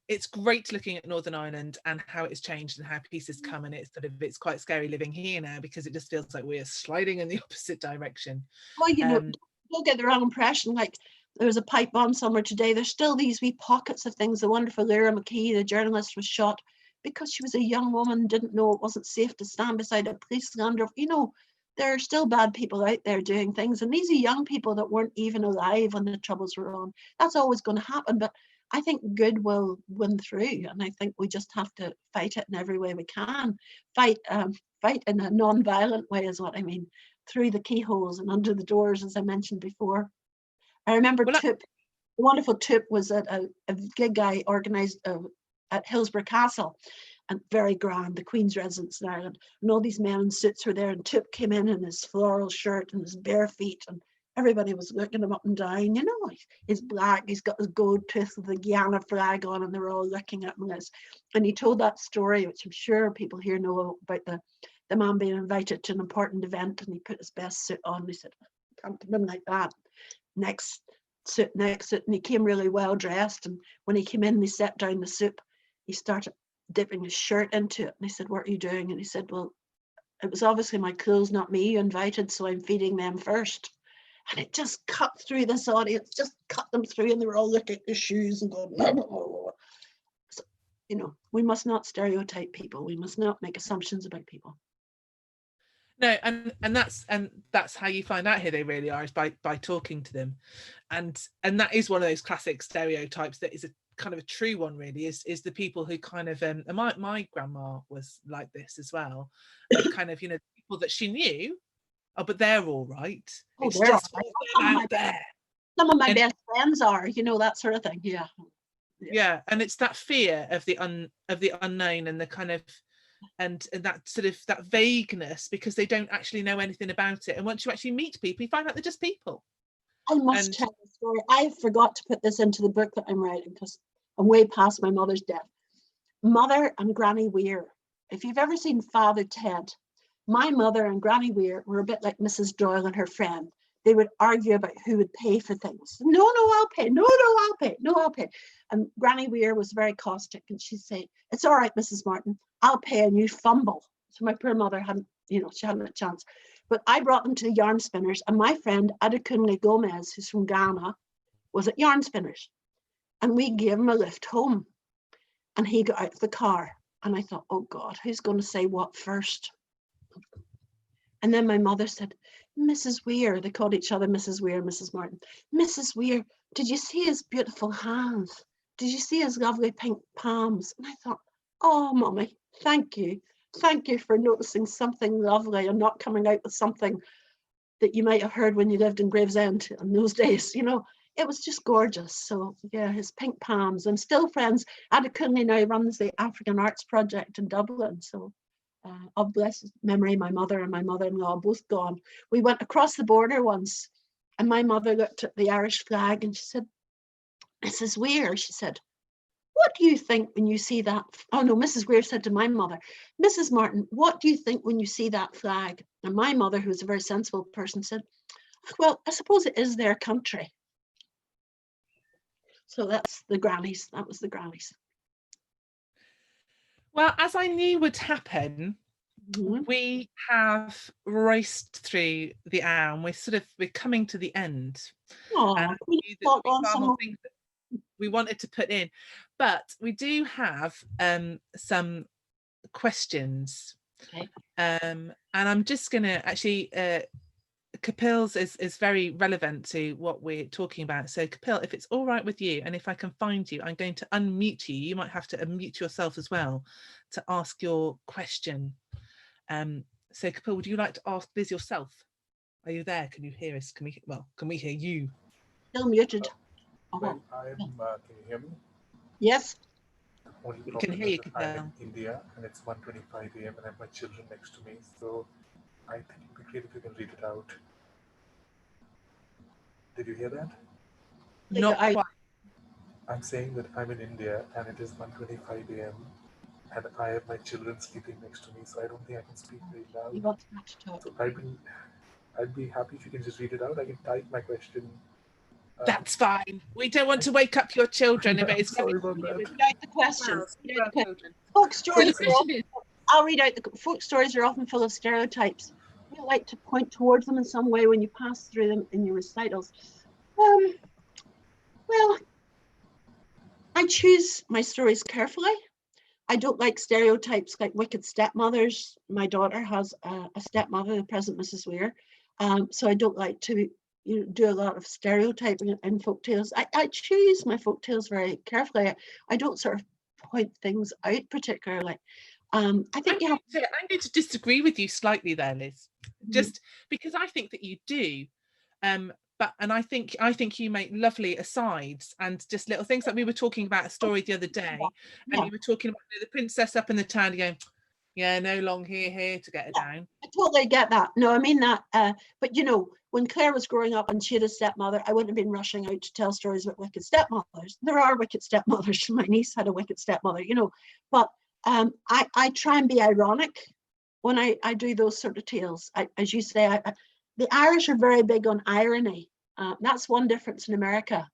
it's great looking at Northern Ireland and how it's changed and how peace has come, and it's quite scary living here now because it just feels like we're sliding in the opposite direction. Well, don't get the wrong impression. Like there was a pipe bomb somewhere today. There's still these wee pockets of things. The wonderful Lyra McKee, the journalist, was shot because she was a young woman, didn't know it wasn't safe to stand beside a police lander. There are still bad people out there doing things, and these are young people that weren't even alive when the Troubles were on. That's always going to happen, but I think good will win through, and I think we just have to fight it in every way we can. Fight in a non-violent way is what I mean, through the keyholes and under the doors, as I mentioned before. I remember the wonderful Tip was at a gig I organised at Hillsborough Castle, and very grand, the Queen's residence in Ireland, and all these men in suits were there, and Tip came in his floral shirt and his bare feet, and everybody was looking him up and down. He's black, he's got his gold tooth with the Guyana flag on, and they're all looking at him. And he told that story, which I'm sure people here know about, the man being invited to an important event, and he put his best suit on. He said, can't come in like that. Next suit, and he came really well dressed, and when he came in, he set down the soup. He started dipping his shirt into it, and he said, what are you doing? And he said, well, it was obviously my clothes, not me, you invited, so I'm feeding them first. And it just cut through this audience, just cut them through, and they were all looking at the shoes and going, blah, blah, blah. So, we must not stereotype people. We must not make assumptions about people. No, and that's how you find out who they really are, is by talking to them, and that is one of those classic stereotypes that is a kind of a true one, really, is the people who kind of and my grandma was like this as well, kind of people that she knew, but they're all right. It's just out there. Some of my best friends are, that sort of thing. Yeah, and it's that fear of the unknown and the kind of and that sort of that vagueness, because they don't actually know anything about it. And once you actually meet people, you find out they're just people. I must tell a story. I forgot to put this into the book that I'm writing because I'm way past my mother's death. Mother and Granny Weir. If you've ever seen Father Ted, my mother and Granny Weir were a bit like Mrs. Doyle and her friend. They would argue about who would pay for things. No, I'll pay. No, I'll pay. No, I'll pay. And Granny Weir was very caustic, and she'd say, it's all right, Mrs. Martin, I'll pay and you fumble. So my poor mother hadn't, she hadn't a chance. But I brought them to the yarn spinners, and my friend Adekunle Gomez, who's from Ghana, was at yarn spinners. And we gave him a lift home. And he got out of the car. And I thought, oh God, who's going to say what first? And then my mother said, Mrs. Weir, they called each other Mrs. Weir and Mrs. Martin. Mrs. Weir, did you see his beautiful hands? Did you see his lovely pink palms? And I thought, oh, Mummy, thank you. Thank you for noticing something lovely and not coming out with something that you might have heard when you lived in Gravesend in those days. It was just gorgeous. So yeah, his pink palms. I'm still friends. Adekunle now runs the African Arts Project in Dublin. So of blessed memory, my mother and my mother-in-law both gone. We went across the border once And my mother looked at the Irish flag and she said, Mrs. Weir, she said, what do you think when you see that? Oh no, Mrs. Weir said to my mother, Mrs. Martin, what do you think when you see that flag? And my mother, who was a very sensible person, said, well, I suppose it is their country. So that's the grannies. That was the grannies. Well, as I knew would happen, Mhm. we have raced through the hour and we're coming to the end. Oh, And I we knew that thought there'd be on far some more more. things that we wanted to put in, but we do have some questions. Okay. And I'm just going to actually, Kapil's is very relevant to what we're talking about. So Kapil, if it's all right with you, and if I can find you, I'm going to unmute you. You might have to unmute yourself as well to ask your question. So Kapil, would you like to ask Liz yourself? Are you there? Can you hear us? Can we hear you? Still muted. Well, can you hear me? Yes. Only We problem can hear you, is that I'm Kapil. in India and it's 1:25 a.m. and I have my children next to me. So I think it'd be great if you can read it out. Did you hear that? Not quite. I'm saying that I'm in India and it is 1:25 a.m. and I have my children sleeping next to me, so I don't think I can speak very You loud. want to talk. So I'd be happy if you can just read it out. I can type my question. That's fine. We don't want to wake up your children, but it's Sorry about that. Read out the question. Well, Read out the question. children. Folk So stories. the question is, I'll read out the folk stories are often full of stereotypes. We like to point towards them in some way when you pass through them in your recitals. Well, I choose my stories carefully. I don't like stereotypes like wicked stepmothers. My daughter has a stepmother, the present Mrs. Weir. So I don't like to do a lot of stereotyping in folktales. I choose my folktales very carefully. I don't sort of point things out particularly. I think I'm going to disagree with you slightly there, Liz, just because I think that you do. And I think you make lovely asides and just little things. Like we were talking about a story the other day, and you were talking about the princess up in the town going, yeah, no long here to get her down. I totally get that. No, I mean that. But when Claire was growing up and she had a stepmother, I wouldn't have been rushing out to tell stories about wicked stepmothers. There are wicked stepmothers. My niece had a wicked stepmother, But I try and be ironic when I do those sort of tales. As you say, the Irish are very big on irony. That's one difference in America.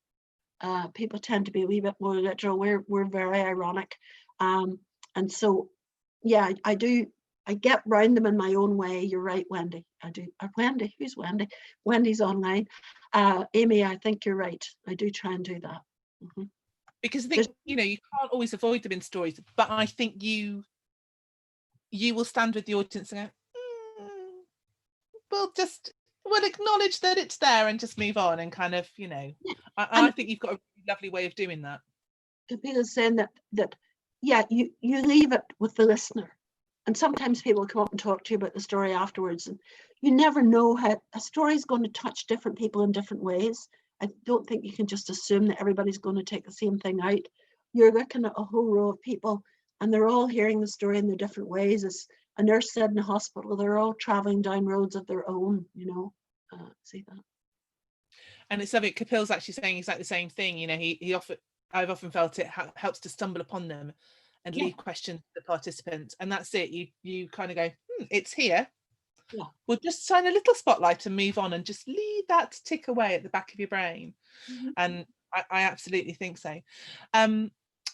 People tend to be a wee bit more literal. We're very ironic. And so, yeah, I do. I get round them in my own way. You're right, Wendy. I do. Wendy, who's Wendy? Wendy's online. Amy, I think you're right. I do try and do that. Mm-hmm. Because I think, you can't always avoid them in stories, but I think you will stand with the audience and go, we'll acknowledge that it's there and just move on and kind of, I think you've got a really lovely way of doing that. People saying that you leave it with the listener. And sometimes people come up and talk to you about the story afterwards, and you never know how a story is going to touch different people in different ways. I don't think you can just assume that everybody's going to take the same thing out. You're looking at a whole row of people, and they're all hearing the story in their different ways. As a nurse said in the hospital, they're all traveling down roads of their own, see that. And it's something Kapil's actually saying exactly the same thing. I've often felt it helps to stumble upon them and leave questions to the participants, and that's it. You kind of go, it's here. Yeah. We'll just shine a little spotlight and move on and just leave that tick away at the back of your brain. Mm-hmm. And I absolutely think so.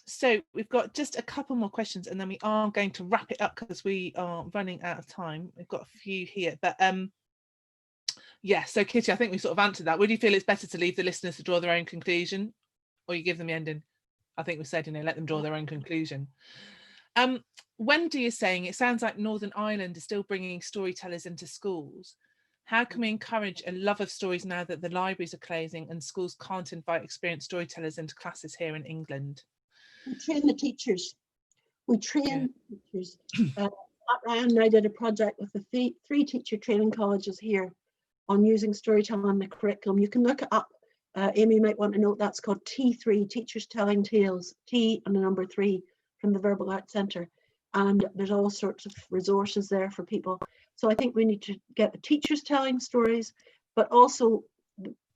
So we've got just a couple more questions and then we are going to wrap it up because we are running out of time. We've got a few here, but so Kitty, I think we sort of answered that. Would you feel it's better to leave the listeners to draw their own conclusion, or you give them the ending? I think we said, let them draw their own conclusion. Wendy is saying, it sounds like Northern Ireland is still bringing storytellers into schools. How can we encourage a love of stories now that the libraries are closing and schools can't invite experienced storytellers into classes here in England? We train the teachers. Teachers. Ryan and I did a project with the three teacher training colleges here on using storytelling in the curriculum. You can look it up. Amy might want to note that's called T3, Teachers Telling Tales, T and the number 3 from the Verbal Arts Centre. And there's all sorts of resources there for people. So I think we need to get the teachers telling stories, but also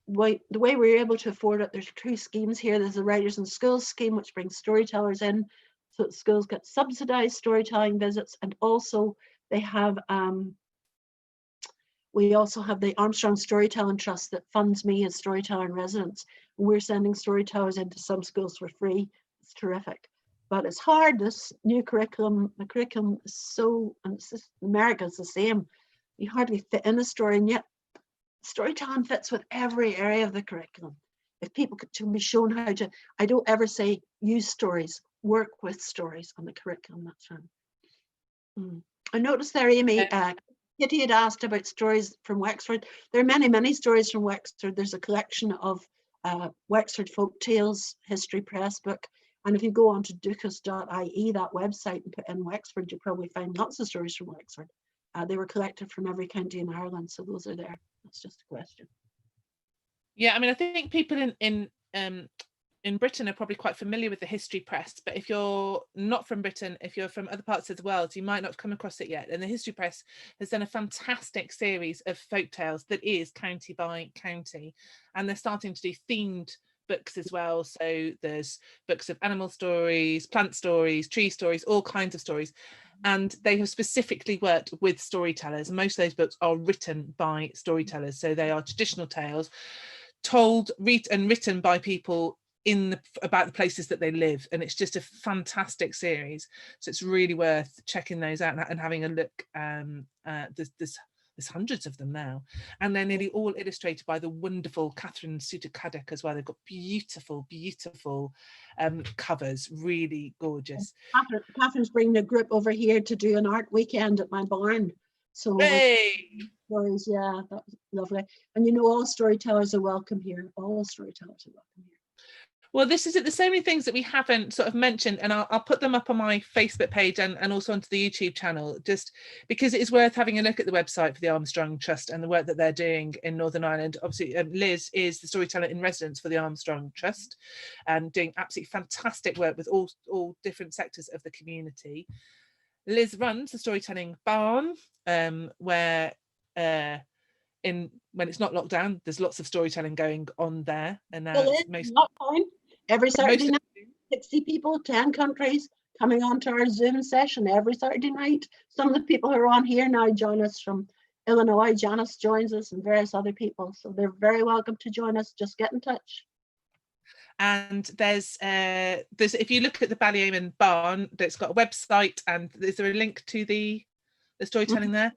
the way we're able to afford it, there's two schemes here. There's the Writers in Schools scheme, which brings storytellers in, so that schools get subsidized storytelling visits, and also they have we also have the Armstrong Storytelling Trust that funds me as storyteller in residence. We're sending storytellers into some schools for free. It's terrific, but it's hard. This new curriculum, the curriculum is so, and it's just, America's the same. You hardly fit in a story, and yet storytelling fits with every area of the curriculum. If people could be shown how to, I don't ever say use stories, work with stories on the curriculum. That's right. I noticed there, Amy, Kitty had asked about stories from Wexford. There are many, many stories from Wexford. There's a collection of Wexford Folk Tales History Press book. And if you go on to ducas.ie, that website, and put in Wexford, you'll probably find lots of stories from Wexford. They were collected from every county in Ireland, so those are there. That's just a question. Yeah, I mean, I think people in Britain are probably quite familiar with the History Press, but if you're not from Britain, if you're from other parts of the world, you might not have come across it yet. And the History Press has done a fantastic series of folk tales that is county by county, and they're starting to do themed books as well. So there's books of animal stories, plant stories, tree stories, all kinds of stories. And they have specifically worked with storytellers. Most of those books are written by storytellers. So they are traditional tales told, and written by people about the places that they live, and it's just a fantastic series, so it's really worth checking those out and having a look. There's hundreds of them now, and they're nearly all illustrated by the wonderful Catherine Suter-Caddick as well. They've got beautiful covers, really gorgeous. Catherine's bringing a group over here to do an art weekend at my barn, so stories, yeah, that's lovely. And you know, all storytellers are welcome here. All storytellers are welcome here. Well, this is it. There's so many things that we haven't sort of mentioned, and I'll put them up on my Facebook page and also onto the YouTube channel, just because it is worth having a look at the website for the Armstrong Trust and the work that they're doing in Northern Ireland. Obviously, Liz is the storyteller in residence for the Armstrong Trust, and doing absolutely fantastic work with all different sectors of the community. Liz runs the Storytelling Barn, where when it's not locked down, there's lots of storytelling going on there. And now every Saturday night, 60 people, 10 countries coming on to our Zoom session every Saturday night. Some of the people who are on here now join us from Illinois. Janice joins us and various other people. So they're very welcome to join us. Just get in touch. And there's if you look at the Ballyamon Barn, it's got a website, and is there a link to the storytelling there?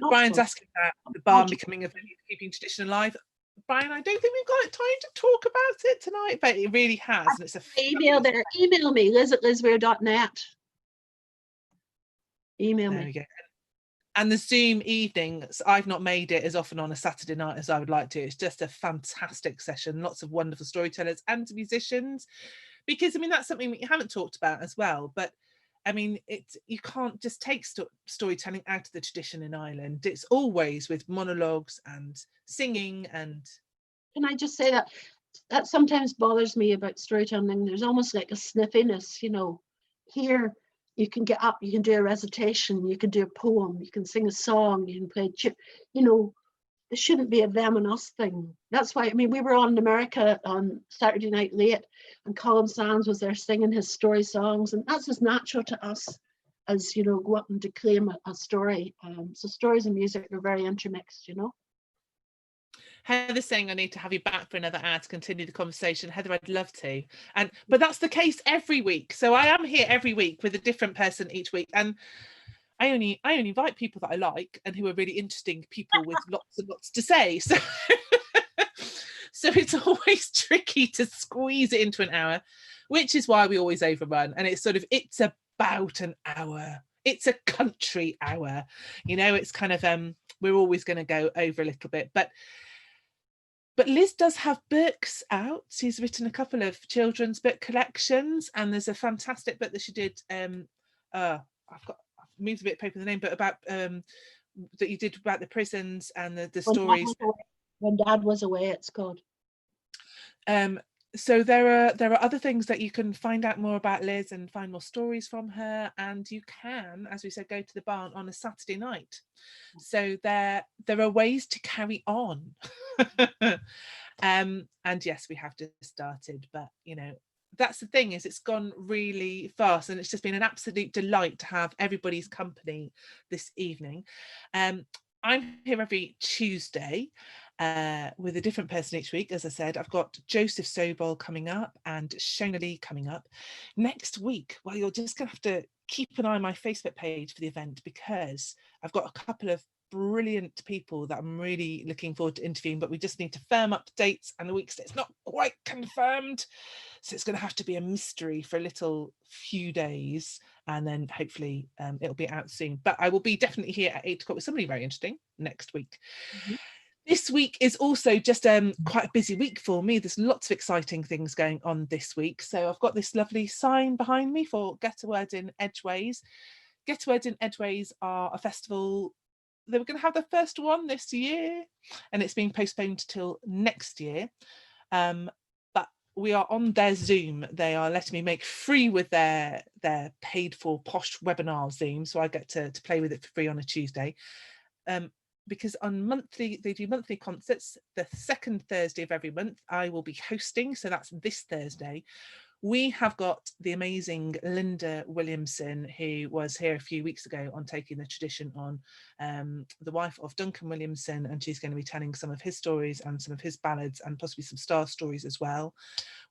Brian's asking about the barn becoming a venue for keeping tradition alive. Brian, I don't think we've got time to talk about it tonight, but it really has. And it's email me, liz@lizweir.net. Email me. We go. And the Zoom evenings, I've not made it as often on a Saturday night as I would like to. It's just a fantastic session, lots of wonderful storytellers and musicians, because I mean, that's something we haven't talked about as well. But I mean, you can't just take storytelling out of the tradition in Ireland. It's always with monologues and singing. And can I just say that sometimes bothers me about storytelling? There's almost like a sniffiness, you know. Here you can get up, you can do a recitation, you can do a poem, you can sing a song, you can play chip, you know. It shouldn't be a them and us thing. That's why, I mean, we were on in America on Saturday night late, and Colin Sands was there singing his story songs, and that's as natural to us as, you know, go up and declaim a story. So stories and music are very intermixed, you know. Heather's saying I need to have you back for another hour to continue the conversation. Heather, I'd love to. But that's the case every week. So I am here every week with a different person each week. And I only invite people that I like and who are really interesting people with lots and lots to say. So, so it's always tricky to squeeze it into an hour, which is why we always overrun. And it's about an hour. It's a country hour. You know, it's kind of, we're always going to go over a little bit. But Liz does have books out. She's written a couple of children's book collections, and there's a fantastic book that she did. I've moved a bit of paper in the name, but about that you did about the prisons and the stories. When Dad was away, it's called. So there are other things that you can find out more about Liz and find more stories from her, and you can, as we said, go to the barn on a Saturday night. So there are ways to carry on. And yes, we have just started, but you know, that's the thing, is it's gone really fast, and it's just been an absolute delight to have everybody's company this evening. I'm here every Tuesday with a different person each week. As I said, I've got Joseph Sobol coming up and Shona Lee coming up. Next week, well, you're just going to have to keep an eye on my Facebook page for the event, because I've got a couple of brilliant people that I'm really looking forward to interviewing, but we just need to firm up dates and the weeks. It's not quite confirmed, so it's going to have to be a mystery for a little few days, and then hopefully it'll be out soon. But I will be definitely here at 8 o'clock with somebody very interesting next week. This week is also just quite a busy week for me. There's lots of exciting things going on this week. So I've got this lovely sign behind me for Get a Word in Edgeways. Get a Word in Edgeways are a festival. They were going to have their first one this year, and it's being postponed till next year. But we are on their Zoom. They are letting me make free with their paid for posh webinar Zoom, so I get to play with it for free on a Tuesday. Because they do monthly concerts. The second Thursday of every month I will be hosting, so that's this Thursday. We have got the amazing Linda Williamson, who was here a few weeks ago on Taking the Tradition On, the wife of Duncan Williamson, and she's going to be telling some of his stories and some of his ballads and possibly some star stories as well.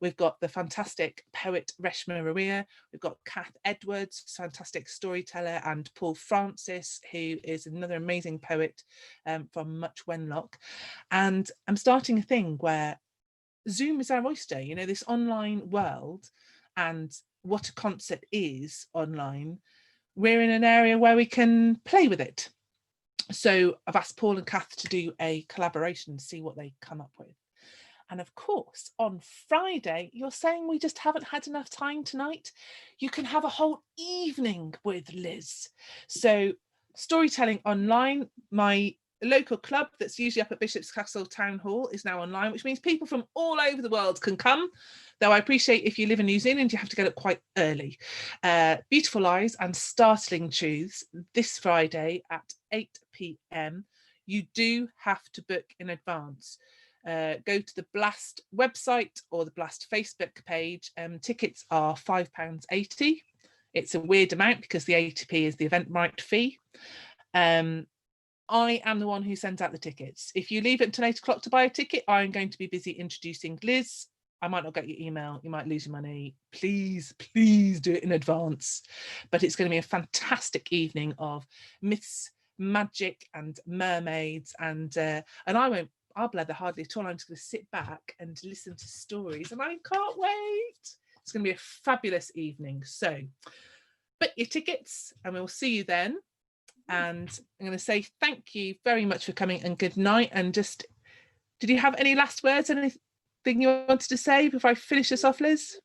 We've got the fantastic poet Reshma Maria, we've got Kath Edwards, fantastic storyteller, and Paul Francis, who is another amazing poet from Much Wenlock. And I'm starting a thing where Zoom is our oyster, you know, this online world, and what a concert is online. We're in an area where we can play with it. So I've asked Paul and Kath to do a collaboration, see what they come up with. And of course, on Friday, you're saying we just haven't had enough time tonight. You can have a whole evening with Liz. So Storytelling Online, my local club that's usually up at Bishop's Castle Town Hall, is now online, which means people from all over the world can come, though I appreciate if you live in New Zealand, you have to get up quite early. Beautiful Lies and Startling Truths this Friday at 8 p.m. You do have to book in advance. Go to the Blast website or the Blast Facebook page. Tickets are £5.80. It's a weird amount because the 80p is the Eventbrite fee. I am the one who sends out the tickets. If you leave it until 8 o'clock to buy a ticket, I'm going to be busy introducing Liz. I might not get your email, you might lose your money. Please do it in advance. But it's going to be a fantastic evening of myths, magic and mermaids, and I'll blather hardly at all. I'm just going to sit back and listen to stories, and I can't wait. It's going to be a fabulous evening. So book your tickets and we'll see you then. And I'm going to say thank you very much for coming, and good night. And just, did you have any last words, anything you wanted to say before I finish this off, Liz?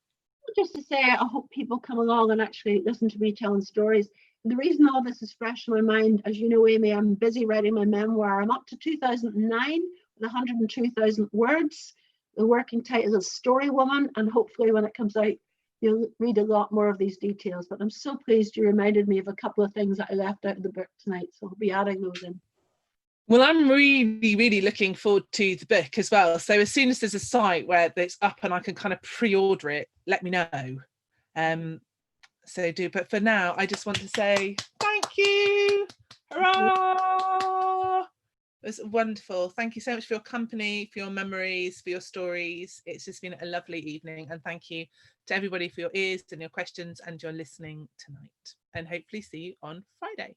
Just to say, I hope people come along and actually listen to me telling stories. The reason all this is fresh in my mind, as you know, Amy, I'm busy writing my memoir. I'm up to 2009 with 102,000 words. The working title is Story Woman, and hopefully when it comes out, you'll read a lot more of these details. But I'm so pleased you reminded me of a couple of things that I left out of the book tonight, so I'll be adding those in. Well, I'm really looking forward to the book as well. So as soon as there's a site where it's up and I can kind of pre-order it, let me know. So do. But for now, I just want to say thank you. Hurrah! It was wonderful. Thank you so much for your company, for your memories, for your stories. It's just been a lovely evening, and thank you to everybody for your ears and your questions and your listening tonight, and hopefully see you on Friday.